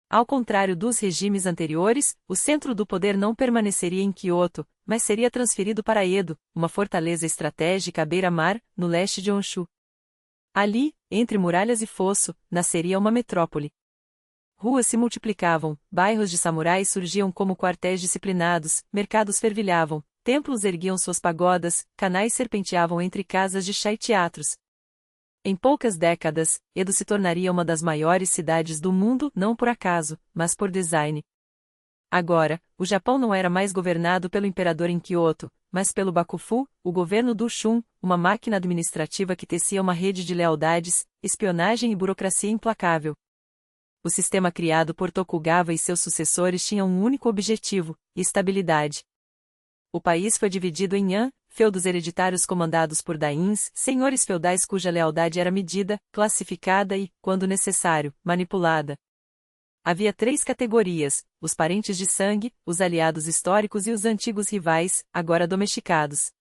Ao contrário dos regimes anteriores, o centro do poder não permaneceria em Kyoto, mas seria transferido para Edo, uma fortaleza estratégica à beira-mar, no leste de Honshu. Ali, entre muralhas e fosso, nasceria uma metrópole. Ruas se multiplicavam, bairros de samurais surgiam como quartéis disciplinados, mercados fervilhavam, templos erguiam suas pagodas, canais serpenteavam entre casas de chá e teatros. Em poucas décadas, Edo se tornaria uma das maiores cidades do mundo, não por acaso, mas por design. Agora, o Japão não era mais governado pelo imperador em Kyoto, mas pelo Bakufu, o governo do Shun, uma máquina administrativa que tecia uma rede de lealdades, espionagem e burocracia implacável. O sistema criado por Tokugawa e seus sucessores tinha um único objetivo: estabilidade. O país foi dividido em yan, feudos hereditários comandados por dains, senhores feudais cuja lealdade era medida, classificada e, quando necessário, manipulada. Havia 3 categorias: os parentes de sangue, os aliados históricos e os antigos rivais, agora domesticados.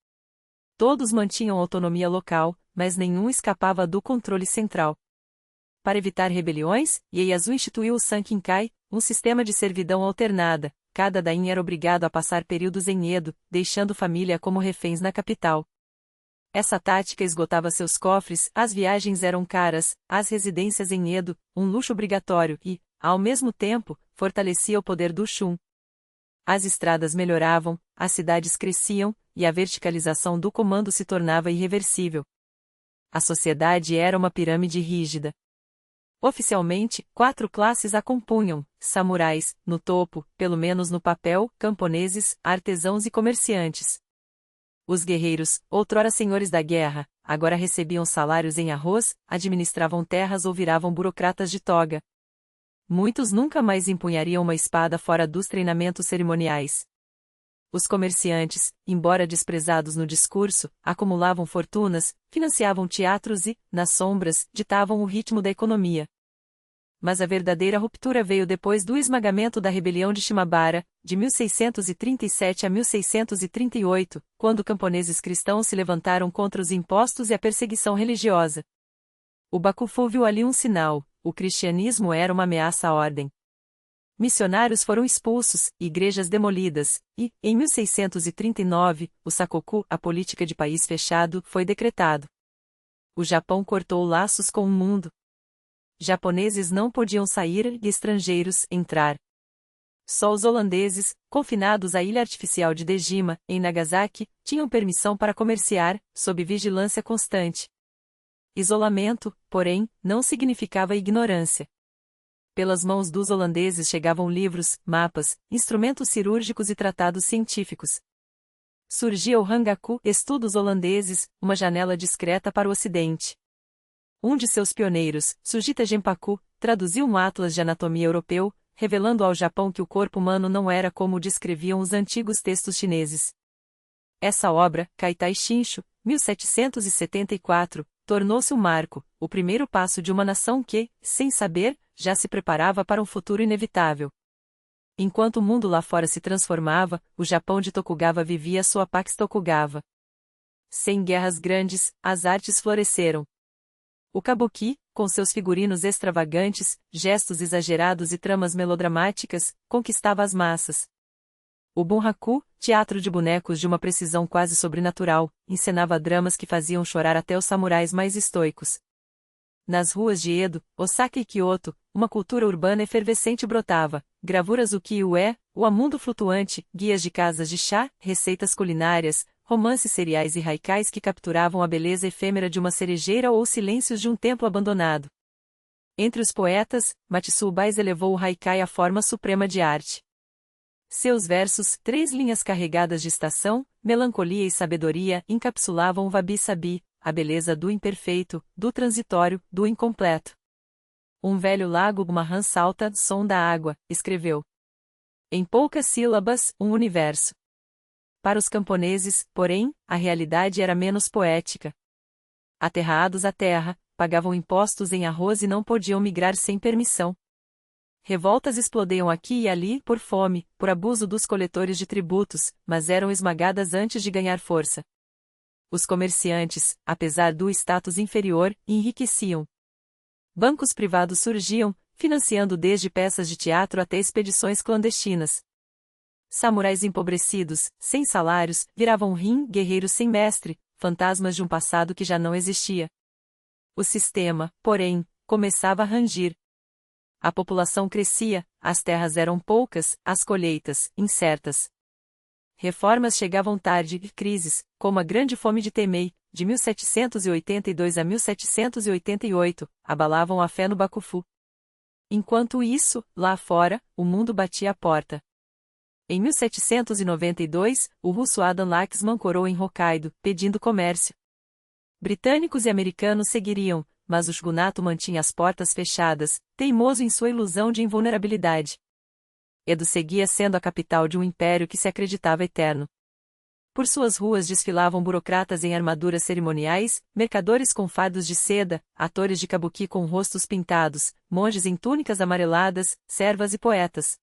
Todos mantinham autonomia local, mas nenhum escapava do controle central. Para evitar rebeliões, Ieyasu instituiu o Sankinkai, um sistema de servidão alternada. Cada daim era obrigado a passar períodos em Edo, deixando família como reféns na capital. Essa tática esgotava seus cofres, as viagens eram caras, as residências em Edo, um luxo obrigatório e, ao mesmo tempo, fortalecia o poder do Shun. As estradas melhoravam, as cidades cresciam, e a verticalização do comando se tornava irreversível. A sociedade era uma pirâmide rígida. Oficialmente, 4 classes a compunham: samurais, no topo, pelo menos no papel, camponeses, artesãos e comerciantes. Os guerreiros, outrora senhores da guerra, agora recebiam salários em arroz, administravam terras ou viravam burocratas de toga. Muitos nunca mais empunhariam uma espada fora dos treinamentos cerimoniais. Os comerciantes, embora desprezados no discurso, acumulavam fortunas, financiavam teatros e, nas sombras, ditavam o ritmo da economia. Mas a verdadeira ruptura veio depois do esmagamento da rebelião de Shimabara, de 1637 a 1638, quando camponeses cristãos se levantaram contra os impostos e a perseguição religiosa. O Bakufu viu ali um sinal: o cristianismo era uma ameaça à ordem. Missionários foram expulsos, igrejas demolidas, e, em 1639, o Sakoku, a política de país fechado, foi decretado. O Japão cortou laços com o mundo. Japoneses não podiam sair e estrangeiros entrar. Só os holandeses, confinados à ilha artificial de Dejima, em Nagasaki, tinham permissão para comerciar, sob vigilância constante. Isolamento, porém, não significava ignorância. Pelas mãos dos holandeses chegavam livros, mapas, instrumentos cirúrgicos e tratados científicos. Surgia o Rangaku, estudos holandeses, uma janela discreta para o Ocidente. Um de seus pioneiros, Sujita Genpaku, traduziu um atlas de anatomia europeu, revelando ao Japão que o corpo humano não era como o descreviam os antigos textos chineses. Essa obra, Kaitai Shinshu, 1774, tornou-se um marco, o primeiro passo de uma nação que, sem saber, já se preparava para um futuro inevitável. Enquanto o mundo lá fora se transformava, o Japão de Tokugawa vivia sua Pax Tokugawa. Sem guerras grandes, as artes floresceram. O kabuki, com seus figurinos extravagantes, gestos exagerados e tramas melodramáticas, conquistava as massas. O bunraku, teatro de bonecos de uma precisão quase sobrenatural, encenava dramas que faziam chorar até os samurais mais estoicos. Nas ruas de Edo, Osaka e Kyoto, uma cultura urbana efervescente brotava: gravuras ukiyo-e, o amundo flutuante, guias de casas de chá, receitas culinárias, romances seriais e haikais que capturavam a beleza efêmera de uma cerejeira ou silêncios de um templo abandonado. Entre os poetas, Matsuo Bais elevou o haikai à forma suprema de arte. Seus versos, 3 linhas carregadas de estação, melancolia e sabedoria, encapsulavam o wabi-sabi, a beleza do imperfeito, do transitório, do incompleto. Um velho lago Mahan salta, som da água, escreveu. Em poucas sílabas, um universo. Para os camponeses, porém, a realidade era menos poética. Aterrados à terra, pagavam impostos em arroz e não podiam migrar sem permissão. Revoltas explodiam aqui e ali, por fome, por abuso dos coletores de tributos, mas eram esmagadas antes de ganhar força. Os comerciantes, apesar do status inferior, enriqueciam. Bancos privados surgiam, financiando desde peças de teatro até expedições clandestinas. Samurais empobrecidos, sem salários, viravam rin, guerreiros sem mestre, fantasmas de um passado que já não existia. O sistema, porém, começava a rangir. A população crescia, as terras eram poucas, as colheitas, incertas. Reformas chegavam tarde e crises, como a Grande Fome de Temei, de 1782 a 1788, abalavam a fé no Bakufu. Enquanto isso, lá fora, o mundo batia à porta. Em 1792, o russo Adam Laxman ancorou em Hokkaido, pedindo comércio. Britânicos e americanos seguiriam, mas o shogunato mantinha as portas fechadas, teimoso em sua ilusão de invulnerabilidade. Edo seguia sendo a capital de um império que se acreditava eterno. Por suas ruas desfilavam burocratas em armaduras cerimoniais, mercadores com fardos de seda, atores de kabuki com rostos pintados, monges em túnicas amareladas, servas e poetas.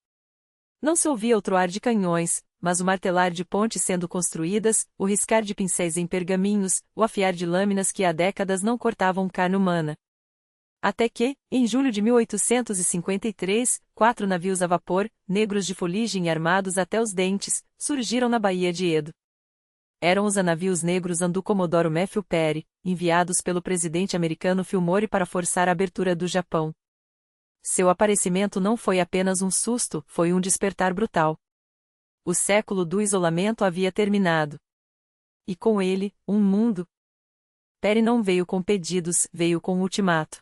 Não se ouvia o troar de canhões, mas o martelar de pontes sendo construídas, o riscar de pincéis em pergaminhos, o afiar de lâminas que há décadas não cortavam carne humana. Até que, em julho de 1853, 4 navios a vapor, negros de fuligem e armados até os dentes, surgiram na Baía de Edo. Eram os navios negros do Comodoro Matthew Perry, enviados pelo presidente americano Fillmore para forçar a abertura do Japão. Seu aparecimento não foi apenas um susto, foi um despertar brutal. O século do isolamento havia terminado. E com ele, um mundo. Perry não veio com pedidos, veio com um ultimato.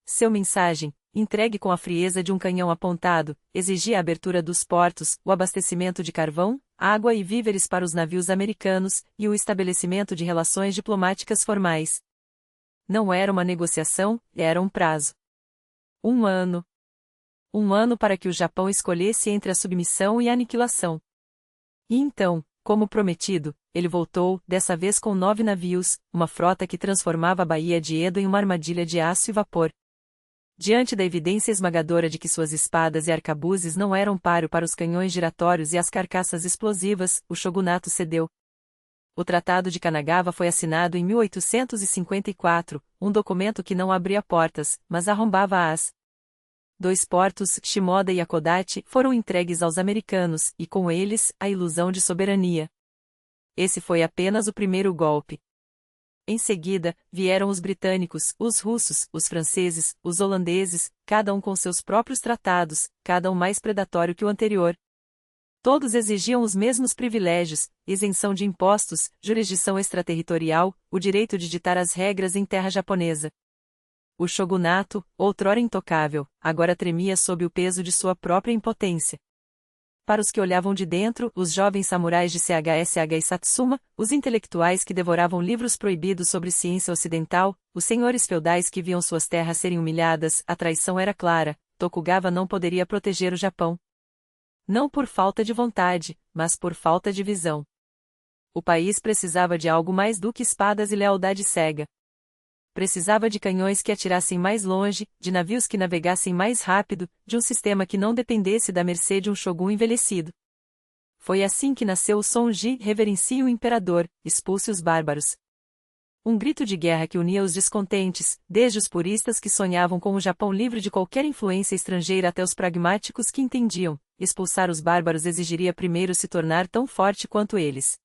Seu mensagem, entregue com a frieza de um canhão apontado, exigia a abertura dos portos, o abastecimento de carvão, água e víveres para os navios americanos, e o estabelecimento de relações diplomáticas formais. Não era uma negociação, era um prazo. 1 ano. Um ano para que o Japão escolhesse entre a submissão e a aniquilação. E então, como prometido, ele voltou, dessa vez com 9 navios, uma frota que transformava a Baía de Edo em uma armadilha de aço e vapor. Diante da evidência esmagadora de que suas espadas e arcabuzes não eram páreo para os canhões giratórios e as carcaças explosivas, o shogunato cedeu. O Tratado de Kanagawa foi assinado em 1854, um documento que não abria portas, mas arrombava-as. 2 portos, Shimoda e Hakodate, foram entregues aos americanos, e com eles, a ilusão de soberania. Esse foi apenas o primeiro golpe. Em seguida, vieram os britânicos, os russos, os franceses, os holandeses, cada um com seus próprios tratados, cada um mais predatório que o anterior. Todos exigiam os mesmos privilégios, isenção de impostos, jurisdição extraterritorial, o direito de ditar as regras em terra japonesa. O shogunato, outrora intocável, agora tremia sob o peso de sua própria impotência. Para os que olhavam de dentro, os jovens samurais de CHSH e Satsuma, os intelectuais que devoravam livros proibidos sobre ciência ocidental, os senhores feudais que viam suas terras serem humilhadas, a traição era clara: Tokugawa não poderia proteger o Japão. Não por falta de vontade, mas por falta de visão. O país precisava de algo mais do que espadas e lealdade cega. Precisava de canhões que atirassem mais longe, de navios que navegassem mais rápido, de um sistema que não dependesse da mercê de um shogun envelhecido. Foi assim que nasceu o Sonji, reverencie o imperador, expulse os bárbaros. Um grito de guerra que unia os descontentes, desde os puristas que sonhavam com o Japão livre de qualquer influência estrangeira até os pragmáticos que entendiam: expulsar os bárbaros exigiria primeiro se tornar tão forte quanto eles.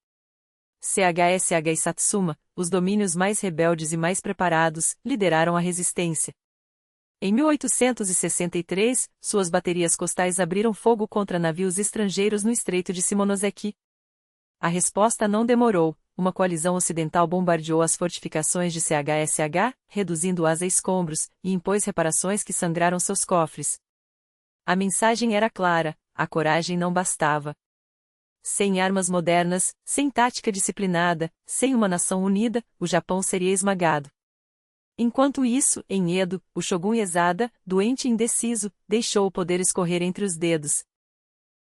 CHSH e Satsuma, os domínios mais rebeldes e mais preparados, lideraram a resistência. Em 1863, suas baterias costais abriram fogo contra navios estrangeiros no Estreito de Shimonoseki. A resposta não demorou: uma coalizão ocidental bombardeou as fortificações de CHSH, reduzindo-as a escombros, e impôs reparações que sangraram seus cofres. A mensagem era clara: a coragem não bastava. Sem armas modernas, sem tática disciplinada, sem uma nação unida, o Japão seria esmagado. Enquanto isso, em Edo, o shogun Iezada, doente e indeciso, deixou o poder escorrer entre os dedos.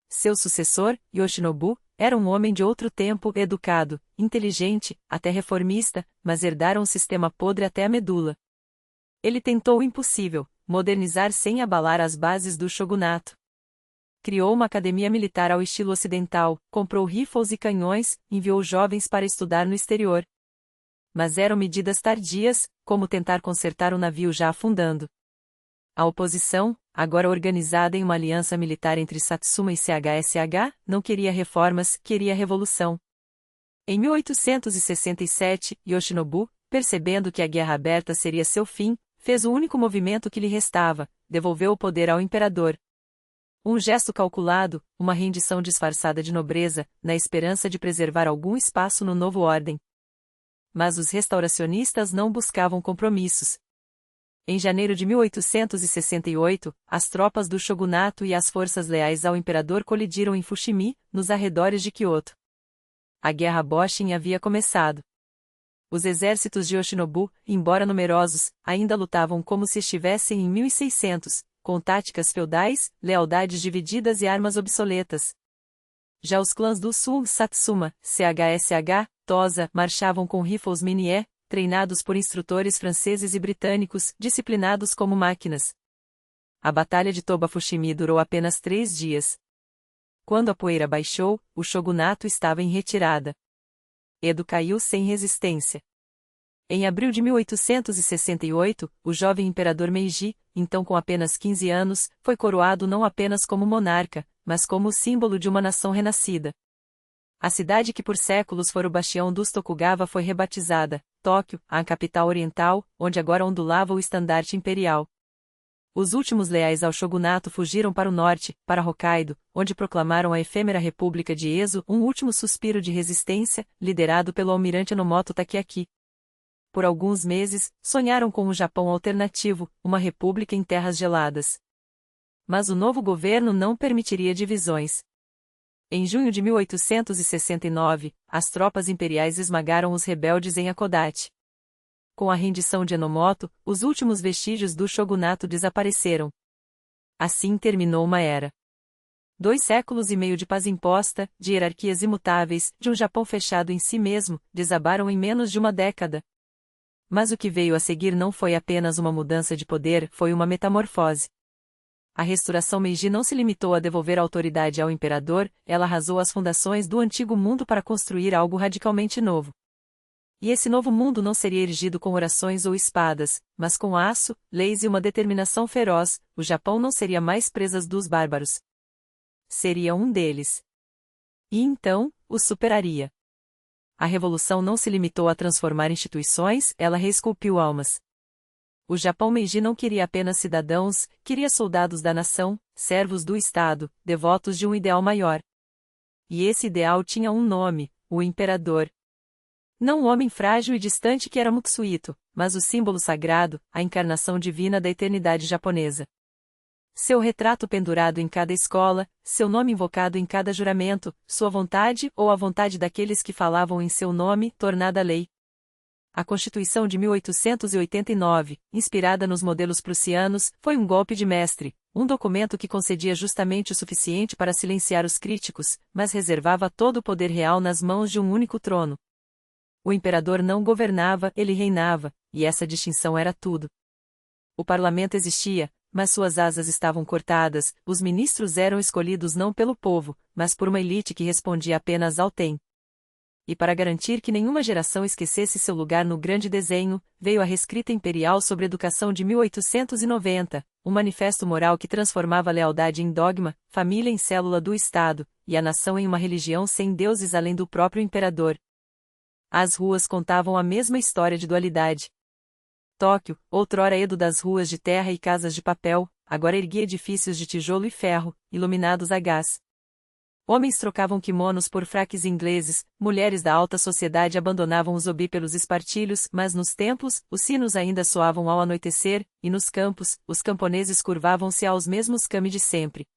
Seu sucessor, Yoshinobu, era um homem de outro tempo, educado, inteligente, até reformista, mas herdara um sistema podre até a medula. Ele tentou o impossível: modernizar sem abalar as bases do shogunato. Criou uma academia militar ao estilo ocidental, comprou rifles e canhões, enviou jovens para estudar no exterior. Mas eram medidas tardias, como tentar consertar um navio já afundando. A oposição, agora organizada em uma aliança militar entre Satsuma e CHSH, não queria reformas, queria revolução. Em 1867, Yoshinobu, percebendo que a guerra aberta seria seu fim, fez o único movimento que lhe restava: devolveu o poder ao imperador. Um gesto calculado, uma rendição disfarçada de nobreza, na esperança de preservar algum espaço no novo ordem. Mas os restauracionistas não buscavam compromissos. Em janeiro de 1868, as tropas do shogunato e as forças leais ao imperador colidiram em Fushimi, nos arredores de Kyoto. A guerra Boshin havia começado. Os exércitos de Yoshinobu, embora numerosos, ainda lutavam como se estivessem em 1600, com táticas feudais, lealdades divididas e armas obsoletas. Já os clãs do sul, Satsuma, CHSH, Tosa, marchavam com rifles Minié, treinados por instrutores franceses e britânicos, disciplinados como máquinas. A Batalha de Toba-Fushimi durou apenas 3 dias. Quando a poeira baixou, o shogunato estava em retirada. Edo caiu sem resistência. Em abril de 1868, o jovem imperador Meiji, então com apenas 15 anos, foi coroado não apenas como monarca, mas como o símbolo de uma nação renascida. A cidade que por séculos fora o bastião dos Tokugawa foi rebatizada, Tóquio, a capital oriental, onde agora ondulava o estandarte imperial. Os últimos leais ao shogunato fugiram para o norte, para Hokkaido, onde proclamaram a efêmera República de Ezo, um último suspiro de resistência, liderado pelo almirante Enomoto Takeaki. Por alguns meses, sonharam com um Japão alternativo, uma república em terras geladas. Mas o novo governo não permitiria divisões. Em junho de 1869, as tropas imperiais esmagaram os rebeldes em Hakodate. Com a rendição de Enomoto, os últimos vestígios do shogunato desapareceram. Assim terminou uma era. 2 séculos e meio de paz imposta, de hierarquias imutáveis, de um Japão fechado em si mesmo, desabaram em menos de uma década. Mas o que veio a seguir não foi apenas uma mudança de poder, foi uma metamorfose. A restauração Meiji não se limitou a devolver a autoridade ao imperador, ela arrasou as fundações do antigo mundo para construir algo radicalmente novo. E esse novo mundo não seria erigido com orações ou espadas, mas com aço, leis e uma determinação feroz. O Japão não seria mais presa dos bárbaros. Seria um deles. E então, o superaria. A revolução não se limitou a transformar instituições, ela reesculpiu almas. O Japão Meiji não queria apenas cidadãos, queria soldados da nação, servos do Estado, devotos de um ideal maior. E esse ideal tinha um nome, o imperador. Não o homem frágil e distante que era Mutsuhito, mas o símbolo sagrado, a encarnação divina da eternidade japonesa. Seu retrato pendurado em cada escola, seu nome invocado em cada juramento, sua vontade ou a vontade daqueles que falavam em seu nome, tornada lei. A Constituição de 1889, inspirada nos modelos prussianos, foi um golpe de mestre, um documento que concedia justamente o suficiente para silenciar os críticos, mas reservava todo o poder real nas mãos de um único trono. O imperador não governava, ele reinava, e essa distinção era tudo. O parlamento existia, mas suas asas estavam cortadas, os ministros eram escolhidos não pelo povo, mas por uma elite que respondia apenas ao tem. E para garantir que nenhuma geração esquecesse seu lugar no grande desenho, veio a Reescrita Imperial sobre Educação de 1890, um manifesto moral que transformava a lealdade em dogma, família em célula do Estado, e a nação em uma religião sem deuses além do próprio imperador. As ruas contavam a mesma história de dualidade. Tóquio, outrora Edo das ruas de terra e casas de papel, agora erguia edifícios de tijolo e ferro, iluminados a gás. Homens trocavam quimonos por fraques ingleses, mulheres da alta sociedade abandonavam os obi pelos espartilhos, mas nos templos, os sinos ainda soavam ao anoitecer, e nos campos, os camponeses curvavam-se aos mesmos kami de sempre.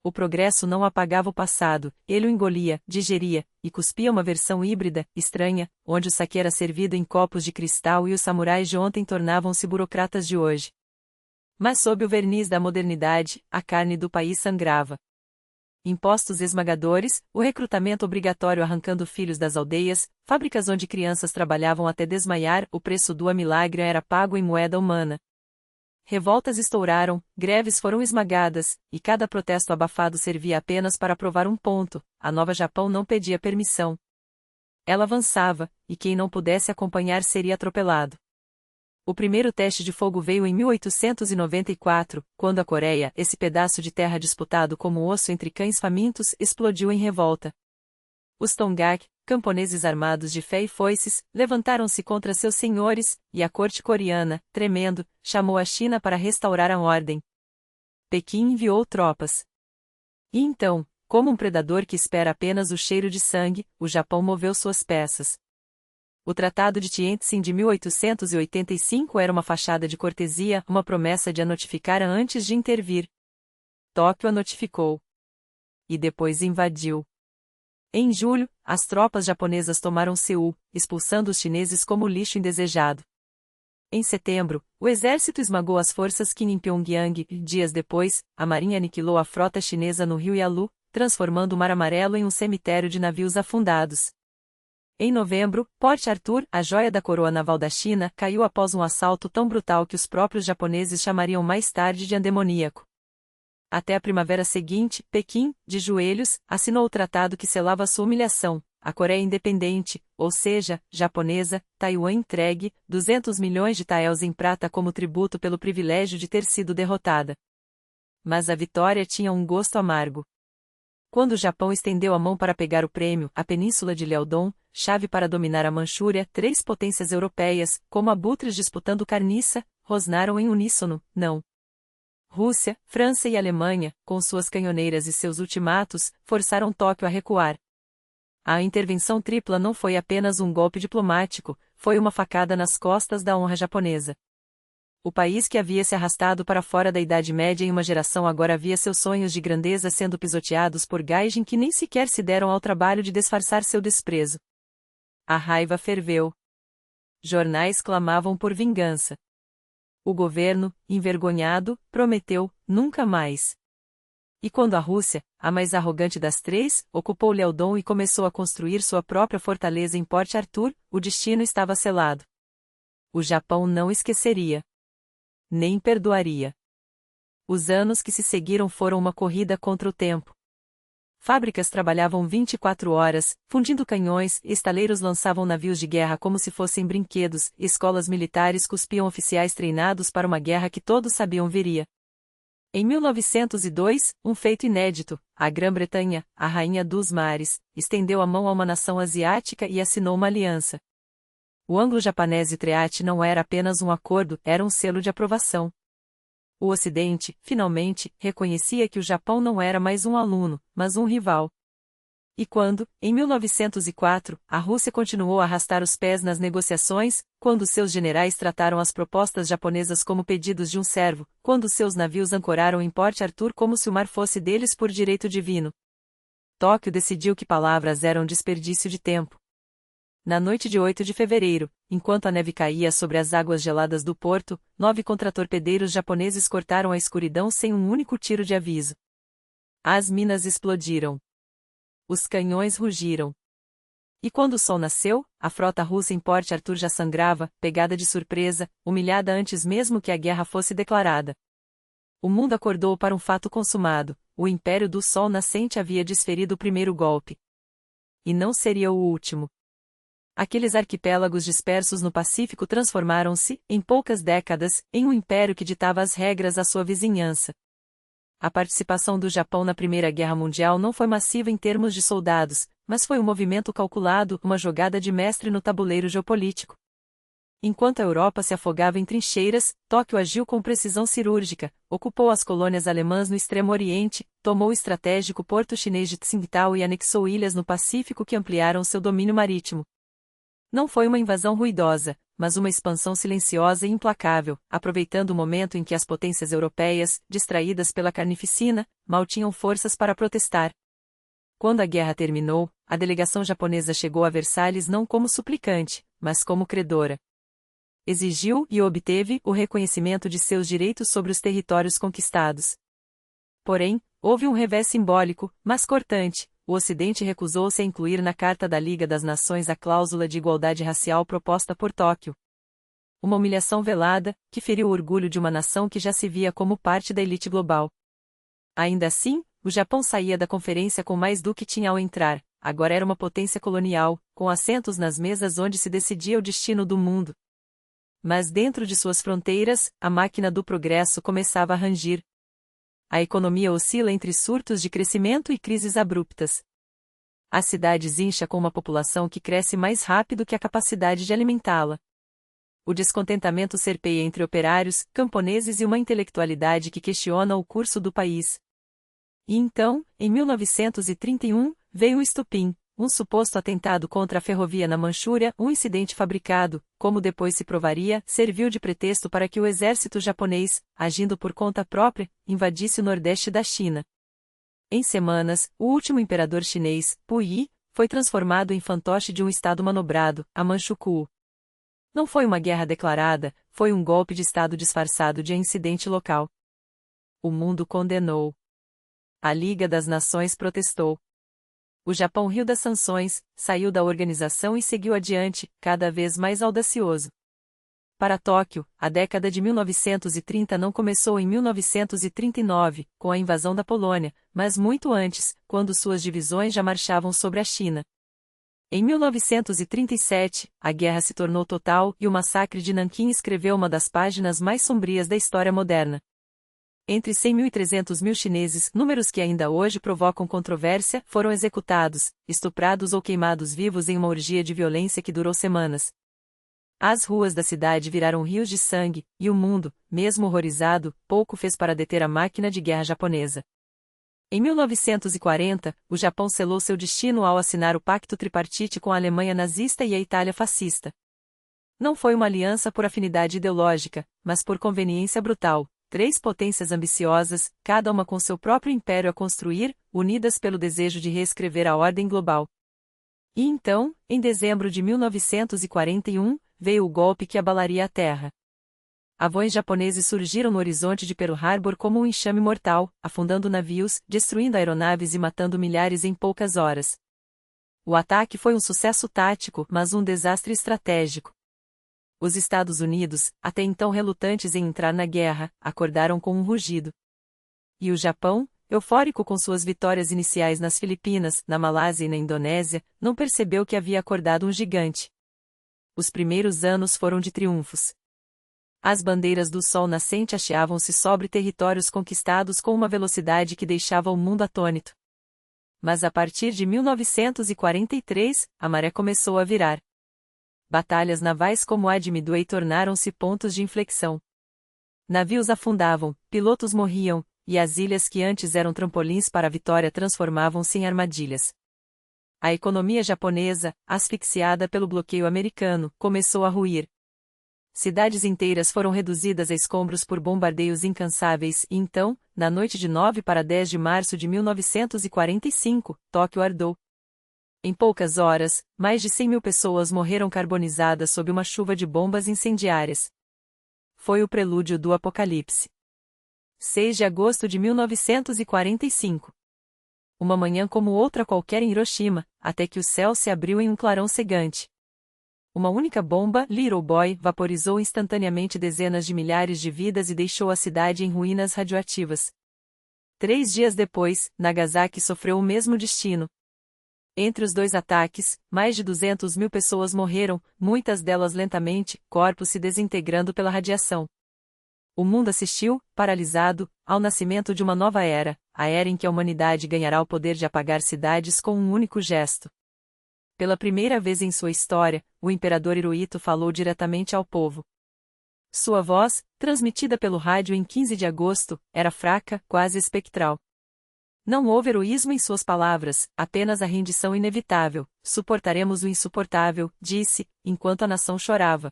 O progresso não apagava o passado, ele o engolia, digeria, e cuspia uma versão híbrida, estranha, onde o sake era servido em copos de cristal e os samurais de ontem tornavam-se burocratas de hoje. Mas sob o verniz da modernidade, a carne do país sangrava. Impostos esmagadores, o recrutamento obrigatório arrancando filhos das aldeias, fábricas onde crianças trabalhavam até desmaiar, o preço do milagre era pago em moeda humana. Revoltas estouraram, greves foram esmagadas, e cada protesto abafado servia apenas para provar um ponto: a Nova Japão não pedia permissão. Ela avançava, e quem não pudesse acompanhar seria atropelado. O primeiro teste de fogo veio em 1894, quando a Coreia, esse pedaço de terra disputado como osso entre cães famintos, explodiu em revolta. Os Tonggak, camponeses armados de fé e foices, levantaram-se contra seus senhores, e a corte coreana, tremendo, chamou a China para restaurar a ordem. Pequim enviou tropas. E então, como um predador que espera apenas o cheiro de sangue, o Japão moveu suas peças. O Tratado de Tientsin de 1885 era uma fachada de cortesia, uma promessa de a notificar antes de intervir. Tóquio a notificou. E depois invadiu. Em julho, as tropas japonesas tomaram Seul, expulsando os chineses como lixo indesejado. Em setembro, o exército esmagou as forças Qing em Pyongyang e, dias depois, a marinha aniquilou a frota chinesa no rio Yalu, transformando o Mar Amarelo em um cemitério de navios afundados. Em novembro, Port Arthur, a joia da coroa naval da China, caiu após um assalto tão brutal que os próprios japoneses chamariam mais tarde de andemoníaco. Até a primavera seguinte, Pequim, de joelhos, assinou o tratado que selava sua humilhação: a Coreia independente, ou seja, japonesa, Taiwan entregue, 200 milhões de taels em prata como tributo pelo privilégio de ter sido derrotada. Mas a vitória tinha um gosto amargo. Quando o Japão estendeu a mão para pegar o prêmio, a península de Liaodong, chave para dominar a Manchúria, 3 potências europeias, como abutres disputando carniça, rosnaram em uníssono: não. Rússia, França e Alemanha, com suas canhoneiras e seus ultimatos, forçaram Tóquio a recuar. A intervenção tripla não foi apenas um golpe diplomático, foi uma facada nas costas da honra japonesa. O país que havia se arrastado para fora da Idade Média em uma geração agora via seus sonhos de grandeza sendo pisoteados por gaijin que nem sequer se deram ao trabalho de disfarçar seu desprezo. A raiva ferveu. Jornais clamavam por vingança. O governo, envergonhado, prometeu: nunca mais. E quando a Rússia, a mais arrogante das três, ocupou Liaodong e começou a construir sua própria fortaleza em Port Arthur, o destino estava selado. O Japão não esqueceria. Nem perdoaria. Os anos que se seguiram foram uma corrida contra o tempo. Fábricas trabalhavam 24 horas, fundindo canhões, estaleiros lançavam navios de guerra como se fossem brinquedos, escolas militares cuspiam oficiais treinados para uma guerra que todos sabiam viria. Em 1902, um feito inédito, a Grã-Bretanha, a rainha dos mares, estendeu a mão a uma nação asiática e assinou uma aliança. O anglo-japonês Treaty não era apenas um acordo, era um selo de aprovação. O Ocidente, finalmente, reconhecia que o Japão não era mais um aluno, mas um rival. E quando, em 1904, a Rússia continuou a arrastar os pés nas negociações, quando seus generais trataram as propostas japonesas como pedidos de um servo, quando seus navios ancoraram em Port Arthur como se o mar fosse deles por direito divino, Tóquio decidiu que palavras eram desperdício de tempo. Na noite de 8 de fevereiro, enquanto a neve caía sobre as águas geladas do porto, 9 contratorpedeiros japoneses cortaram a escuridão sem um único tiro de aviso. As minas explodiram. Os canhões rugiram. E quando o sol nasceu, a frota russa em Port Arthur já sangrava, pegada de surpresa, humilhada antes mesmo que a guerra fosse declarada. O mundo acordou para um fato consumado: o Império do Sol Nascente havia desferido o primeiro golpe. E não seria o último. Aqueles arquipélagos dispersos no Pacífico transformaram-se, em poucas décadas, em um império que ditava as regras à sua vizinhança. A participação do Japão na Primeira Guerra Mundial não foi massiva em termos de soldados, mas foi um movimento calculado, uma jogada de mestre no tabuleiro geopolítico. Enquanto a Europa se afogava em trincheiras, Tóquio agiu com precisão cirúrgica, ocupou as colônias alemãs no Extremo Oriente, tomou o estratégico porto chinês de Tsingtao e anexou ilhas no Pacífico que ampliaram seu domínio marítimo. Não foi uma invasão ruidosa, mas uma expansão silenciosa e implacável, aproveitando o momento em que as potências europeias, distraídas pela carnificina, mal tinham forças para protestar. Quando a guerra terminou, a delegação japonesa chegou a Versalhes não como suplicante, mas como credora. Exigiu e obteve o reconhecimento de seus direitos sobre os territórios conquistados. Porém, houve um revés simbólico, mas cortante. O Ocidente recusou-se a incluir na Carta da Liga das Nações a cláusula de igualdade racial proposta por Tóquio. Uma humilhação velada, que feriu o orgulho de uma nação que já se via como parte da elite global. Ainda assim, o Japão saía da conferência com mais do que tinha ao entrar, agora era uma potência colonial, com assentos nas mesas onde se decidia o destino do mundo. Mas dentro de suas fronteiras, a máquina do progresso começava a rangir. A economia oscila entre surtos de crescimento e crises abruptas. As cidades incham com uma população que cresce mais rápido que a capacidade de alimentá-la. O descontentamento serpeia entre operários, camponeses e uma intelectualidade que questiona o curso do país. E então, em 1931, veio o estupim, um suposto atentado contra a ferrovia na Manchúria, um incidente fabricado, como depois se provaria, serviu de pretexto para que o exército japonês, agindo por conta própria, invadisse o nordeste da China. Em semanas, o último imperador chinês, Puyi, foi transformado em fantoche de um estado manobrado, a Manchukuo. Não foi uma guerra declarada, foi um golpe de estado disfarçado de incidente local. O mundo condenou. A Liga das Nações protestou. O Japão riu das sanções, saiu da organização e seguiu adiante, cada vez mais audacioso. Para Tóquio, a década de 1930 não começou em 1939, com a invasão da Polônia, mas muito antes, quando suas divisões já marchavam sobre a China. Em 1937, a guerra se tornou total e o massacre de Nanquim escreveu uma das páginas mais sombrias da história moderna. Entre 100 mil e 300 mil chineses, números que ainda hoje provocam controvérsia, foram executados, estuprados ou queimados vivos em uma orgia de violência que durou semanas. As ruas da cidade viraram rios de sangue, e o mundo, mesmo horrorizado, pouco fez para deter a máquina de guerra japonesa. Em 1940, o Japão selou seu destino ao assinar o Pacto Tripartite com a Alemanha nazista e a Itália fascista. Não foi uma aliança por afinidade ideológica, mas por conveniência brutal. Três potências ambiciosas, cada uma com seu próprio império a construir, unidas pelo desejo de reescrever a ordem global. E então, em dezembro de 1941, veio o golpe que abalaria a Terra. Aviões japoneses surgiram no horizonte de Pearl Harbor como um enxame mortal, afundando navios, destruindo aeronaves e matando milhares em poucas horas. O ataque foi um sucesso tático, mas um desastre estratégico. Os Estados Unidos, até então relutantes em entrar na guerra, acordaram com um rugido. E o Japão, eufórico com suas vitórias iniciais nas Filipinas, na Malásia e na Indonésia, não percebeu que havia acordado um gigante. Os primeiros anos foram de triunfos. As bandeiras do sol nascente hasteavam-se sobre territórios conquistados com uma velocidade que deixava o mundo atônito. Mas a partir de 1943, a maré começou a virar. Batalhas navais como a de Midway tornaram-se pontos de inflexão. Navios afundavam, pilotos morriam, e as ilhas que antes eram trampolins para a vitória transformavam-se em armadilhas. A economia japonesa, asfixiada pelo bloqueio americano, começou a ruir. Cidades inteiras foram reduzidas a escombros por bombardeios incansáveis e então, na noite de 9 para 10 de março de 1945, Tóquio ardou. Em poucas horas, mais de 100.000 pessoas morreram carbonizadas sob uma chuva de bombas incendiárias. Foi o prelúdio do apocalipse. 6 de agosto de 1945. Uma manhã como outra qualquer em Hiroshima, até que o céu se abriu em um clarão cegante. Uma única bomba, Little Boy, vaporizou instantaneamente dezenas de milhares de vidas e deixou a cidade em ruínas radioativas. 3 dias depois, Nagasaki sofreu o mesmo destino. Entre os dois ataques, mais de 200.000 pessoas morreram, muitas delas lentamente, corpos se desintegrando pela radiação. O mundo assistiu, paralisado, ao nascimento de uma nova era, a era em que a humanidade ganhará o poder de apagar cidades com um único gesto. Pela primeira vez em sua história, o imperador Hirohito falou diretamente ao povo. Sua voz, transmitida pelo rádio em 15 de agosto, era fraca, quase espectral. Não houve heroísmo em suas palavras, apenas a rendição inevitável. Suportaremos o insuportável, disse, enquanto a nação chorava.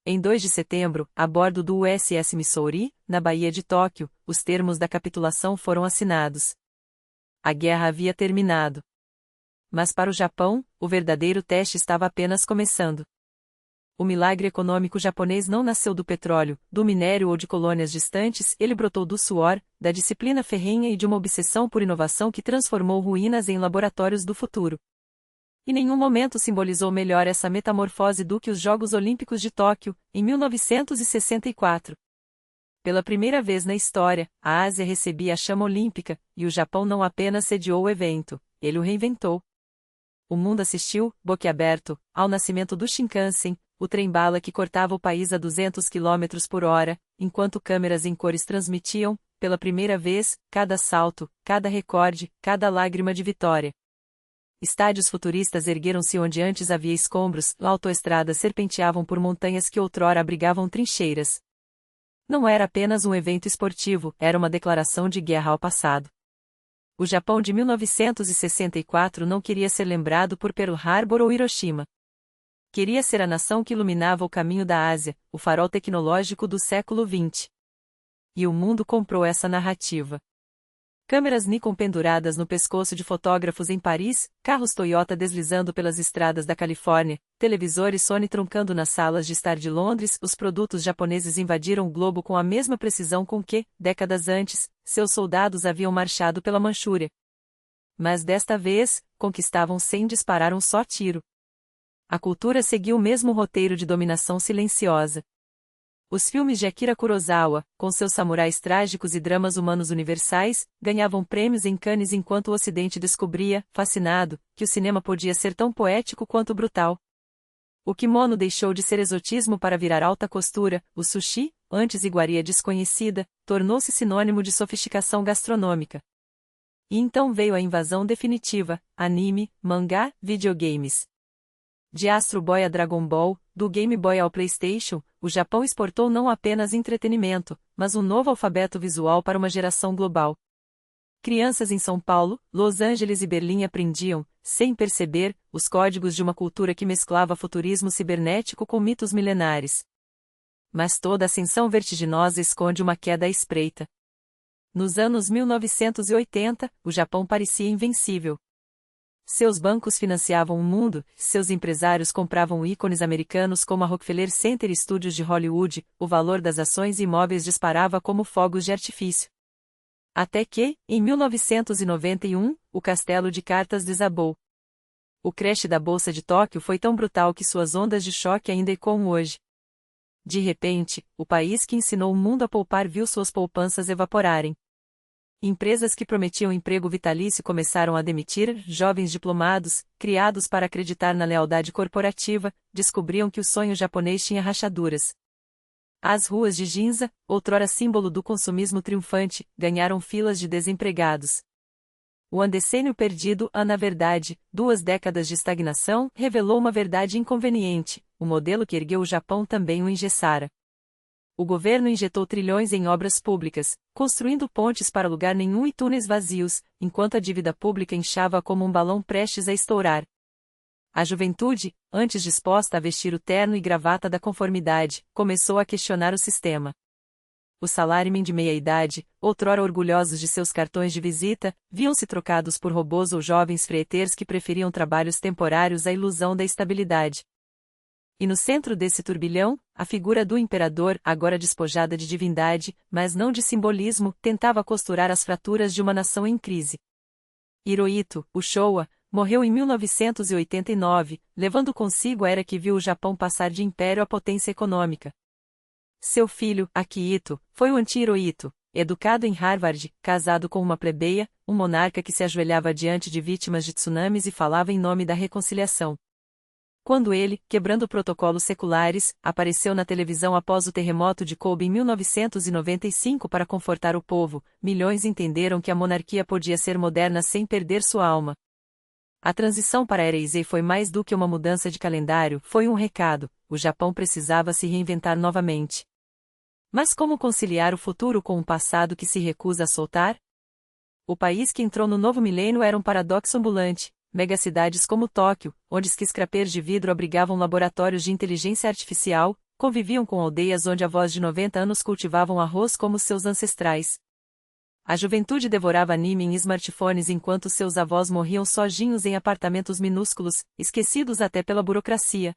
Em 2 de setembro, a bordo do USS Missouri, na Baía de Tóquio, os termos da capitulação foram assinados. A guerra havia terminado. Mas para o Japão, o verdadeiro teste estava apenas começando. O milagre econômico japonês não nasceu do petróleo, do minério ou de colônias distantes, ele brotou do suor, da disciplina ferrenha e de uma obsessão por inovação que transformou ruínas em laboratórios do futuro. E nenhum momento simbolizou melhor essa metamorfose do que os Jogos Olímpicos de Tóquio, em 1964. Pela primeira vez na história, a Ásia recebia a chama olímpica, e o Japão não apenas sediou o evento, ele o reinventou. O mundo assistiu, boquiaberto, ao nascimento do Shinkansen, o trem-bala que cortava o país a 200 km por hora, enquanto câmeras em cores transmitiam, pela primeira vez, cada salto, cada recorde, cada lágrima de vitória. Estádios futuristas ergueram-se onde antes havia escombros, autoestradas serpenteavam por montanhas que outrora abrigavam trincheiras. Não era apenas um evento esportivo, era uma declaração de guerra ao passado. O Japão de 1964 não queria ser lembrado por Pearl Harbor ou Hiroshima. Queria ser a nação que iluminava o caminho da Ásia, o farol tecnológico do século XX. E o mundo comprou essa narrativa. Câmeras Nikon penduradas no pescoço de fotógrafos em Paris, carros Toyota deslizando pelas estradas da Califórnia, televisores Sony truncando nas salas de estar de Londres, os produtos japoneses invadiram o globo com a mesma precisão com que, décadas antes, seus soldados haviam marchado pela Manchúria. Mas desta vez, conquistavam sem disparar um só tiro. A cultura seguiu o mesmo roteiro de dominação silenciosa. Os filmes de Akira Kurosawa, com seus samurais trágicos e dramas humanos universais, ganhavam prêmios em Cannes enquanto o Ocidente descobria, fascinado, que o cinema podia ser tão poético quanto brutal. O kimono deixou de ser exotismo para virar alta costura, o sushi, antes iguaria desconhecida, tornou-se sinônimo de sofisticação gastronômica. E então veio a invasão definitiva, anime, mangá, videogames. De Astro Boy a Dragon Ball, do Game Boy ao PlayStation, o Japão exportou não apenas entretenimento, mas um novo alfabeto visual para uma geração global. Crianças em São Paulo, Los Angeles e Berlim aprendiam, sem perceber, os códigos de uma cultura que mesclava futurismo cibernético com mitos milenares. Mas toda ascensão vertiginosa esconde uma queda à espreita. Nos anos 1980, o Japão parecia invencível. Seus bancos financiavam o mundo, seus empresários compravam ícones americanos como a Rockefeller Center Studios de Hollywood, o valor das ações e imóveis disparava como fogos de artifício. Até que, em 1991, o castelo de cartas desabou. O crash da Bolsa de Tóquio foi tão brutal que suas ondas de choque ainda ecoam hoje. De repente, o país que ensinou o mundo a poupar viu suas poupanças evaporarem. Empresas que prometiam emprego vitalício começaram a demitir jovens diplomados, criados para acreditar na lealdade corporativa, descobriam que o sonho japonês tinha rachaduras. As ruas de Ginza, outrora símbolo do consumismo triunfante, ganharam filas de desempregados. O andecênio perdido, na verdade, 2 décadas de estagnação, revelou uma verdade inconveniente: o modelo que ergueu o Japão também o engessara. O governo injetou trilhões em obras públicas, construindo pontes para lugar nenhum e túneis vazios, enquanto a dívida pública inchava como um balão prestes a estourar. A juventude, antes disposta a vestir o terno e gravata da conformidade, começou a questionar o sistema. Os salarymen de meia-idade, outrora orgulhosos de seus cartões de visita, viam-se trocados por robôs ou jovens freeters que preferiam trabalhos temporários à ilusão da estabilidade. E no centro desse turbilhão, a figura do imperador, agora despojada de divindade, mas não de simbolismo, tentava costurar as fraturas de uma nação em crise. Hirohito, o Showa, morreu em 1989, levando consigo a era que viu o Japão passar de império a potência econômica. Seu filho, Akihito, foi o anti-Hirohito, educado em Harvard, casado com uma plebeia, um monarca que se ajoelhava diante de vítimas de tsunamis e falava em nome da reconciliação. Quando ele, quebrando protocolos seculares, apareceu na televisão após o terremoto de Kobe em 1995 para confortar o povo, milhões entenderam que a monarquia podia ser moderna sem perder sua alma. A transição para a era Heisei foi mais do que uma mudança de calendário, foi um recado: o Japão precisava se reinventar novamente. Mas como conciliar o futuro com um passado que se recusa a soltar? O país que entrou no novo milênio era um paradoxo ambulante. Megacidades como Tóquio, onde skyscrapers de vidro abrigavam laboratórios de inteligência artificial, conviviam com aldeias onde avós de 90 anos cultivavam arroz como seus ancestrais. A juventude devorava anime em smartphones enquanto seus avós morriam sozinhos em apartamentos minúsculos, esquecidos até pela burocracia.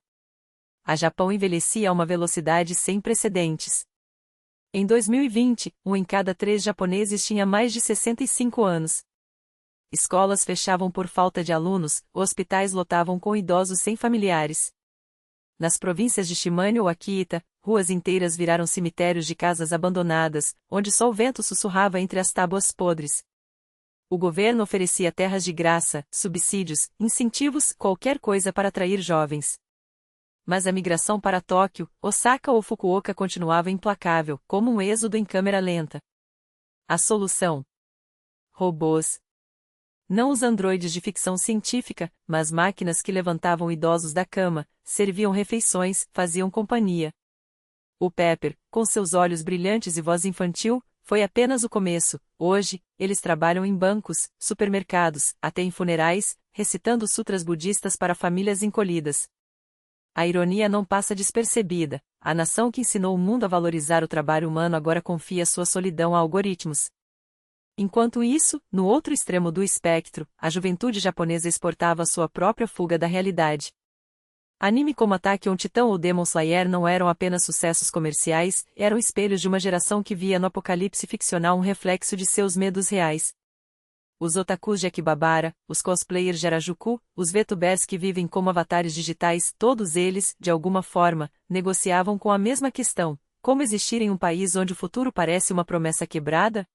A Japão envelhecia a uma velocidade sem precedentes. Em 2020, 1 em cada 3 japoneses tinha mais de 65 anos. Escolas fechavam por falta de alunos, hospitais lotavam com idosos sem familiares. Nas províncias de Shimane ou Akita, ruas inteiras viraram cemitérios de casas abandonadas, onde só o vento sussurrava entre as tábuas podres. O governo oferecia terras de graça, subsídios, incentivos, qualquer coisa para atrair jovens. Mas a migração para Tóquio, Osaka ou Fukuoka continuava implacável, como um êxodo em câmera lenta. A solução: robôs. Não os androides de ficção científica, mas máquinas que levantavam idosos da cama, serviam refeições, faziam companhia. O Pepper, com seus olhos brilhantes e voz infantil, foi apenas o começo. Hoje, eles trabalham em bancos, supermercados, até em funerais, recitando sutras budistas para famílias encolhidas. A ironia não passa despercebida. A nação que ensinou o mundo a valorizar o trabalho humano agora confia sua solidão a algoritmos. Enquanto isso, no outro extremo do espectro, a juventude japonesa exportava sua própria fuga da realidade. Anime como Attack on Titan ou Demon Slayer não eram apenas sucessos comerciais, eram espelhos de uma geração que via no apocalipse ficcional um reflexo de seus medos reais. Os otakus de Akihabara, os cosplayers de Harajuku, os VTubers que vivem como avatares digitais, todos eles, de alguma forma, negociavam com a mesma questão: como existir em um país onde o futuro parece uma promessa quebrada?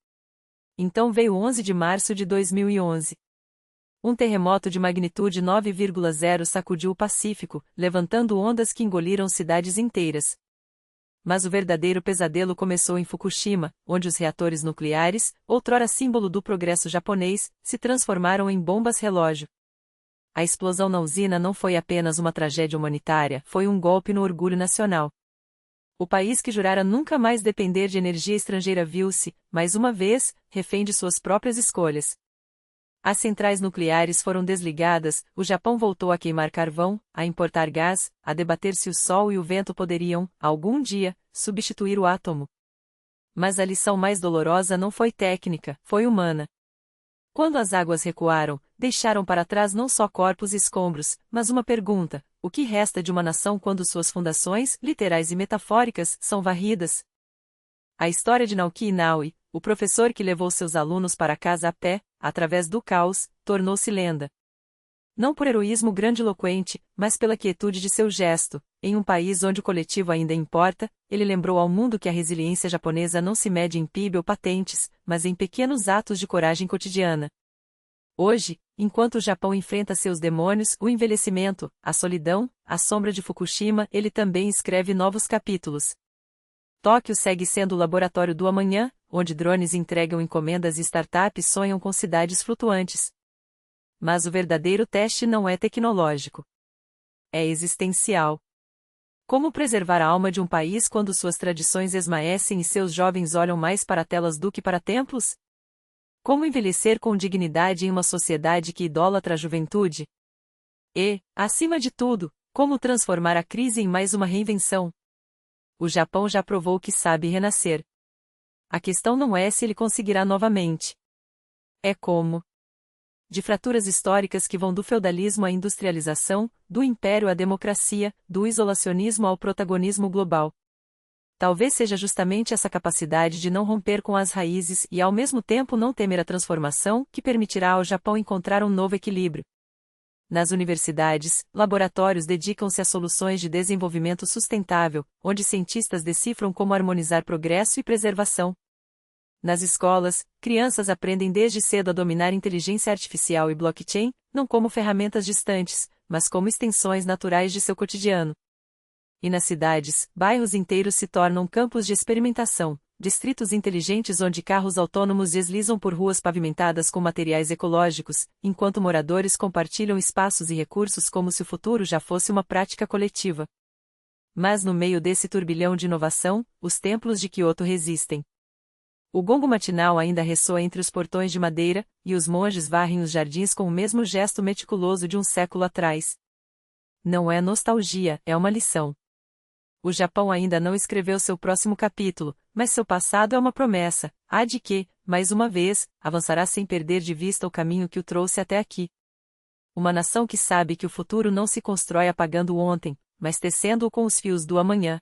Então veio 11 de março de 2011. Um terremoto de magnitude 9,0 sacudiu o Pacífico, levantando ondas que engoliram cidades inteiras. Mas o verdadeiro pesadelo começou em Fukushima, onde os reatores nucleares, outrora símbolo do progresso japonês, se transformaram em bombas-relógio. A explosão na usina não foi apenas uma tragédia humanitária, foi um golpe no orgulho nacional. O país que jurara nunca mais depender de energia estrangeira viu-se, mais uma vez, refém de suas próprias escolhas. As centrais nucleares foram desligadas, o Japão voltou a queimar carvão, a importar gás, a debater se o sol e o vento poderiam, algum dia, substituir o átomo. Mas a lição mais dolorosa não foi técnica, foi humana. Quando as águas recuaram, deixaram para trás não só corpos e escombros, mas uma pergunta: o que resta de uma nação quando suas fundações, literais e metafóricas, são varridas? A história de Naoki Inoue, o professor que levou seus alunos para casa a pé, através do caos, tornou-se lenda. Não por heroísmo grandiloquente, mas pela quietude de seu gesto. Em um país onde o coletivo ainda importa, ele lembrou ao mundo que a resiliência japonesa não se mede em PIB ou patentes, mas em pequenos atos de coragem cotidiana. Hoje, enquanto o Japão enfrenta seus demônios, o envelhecimento, a solidão, a sombra de Fukushima, ele também escreve novos capítulos. Tóquio segue sendo o laboratório do amanhã, onde drones entregam encomendas e startups sonham com cidades flutuantes. Mas o verdadeiro teste não é tecnológico. É existencial. Como preservar a alma de um país quando suas tradições esmaecem e seus jovens olham mais para telas do que para templos? Como envelhecer com dignidade em uma sociedade que idolatra a juventude? E, acima de tudo, como transformar a crise em mais uma reinvenção? O Japão já provou que sabe renascer. A questão não é se ele conseguirá novamente. É como. De fraturas históricas que vão do feudalismo à industrialização, do império à democracia, do isolacionismo ao protagonismo global. Talvez seja justamente essa capacidade de não romper com as raízes e ao mesmo tempo não temer a transformação que permitirá ao Japão encontrar um novo equilíbrio. Nas universidades, laboratórios dedicam-se a soluções de desenvolvimento sustentável, onde cientistas decifram como harmonizar progresso e preservação. Nas escolas, crianças aprendem desde cedo a dominar inteligência artificial e blockchain, não como ferramentas distantes, mas como extensões naturais de seu cotidiano. E nas cidades, bairros inteiros se tornam campos de experimentação, distritos inteligentes onde carros autônomos deslizam por ruas pavimentadas com materiais ecológicos, enquanto moradores compartilham espaços e recursos como se o futuro já fosse uma prática coletiva. Mas no meio desse turbilhão de inovação, os templos de Kyoto resistem. O gongo matinal ainda ressoa entre os portões de madeira, e os monges varrem os jardins com o mesmo gesto meticuloso de um século atrás. Não é nostalgia, é uma lição. O Japão ainda não escreveu seu próximo capítulo, mas seu passado é uma promessa, a de que, mais uma vez, avançará sem perder de vista o caminho que o trouxe até aqui. Uma nação que sabe que o futuro não se constrói apagando o ontem, mas tecendo-o com os fios do amanhã.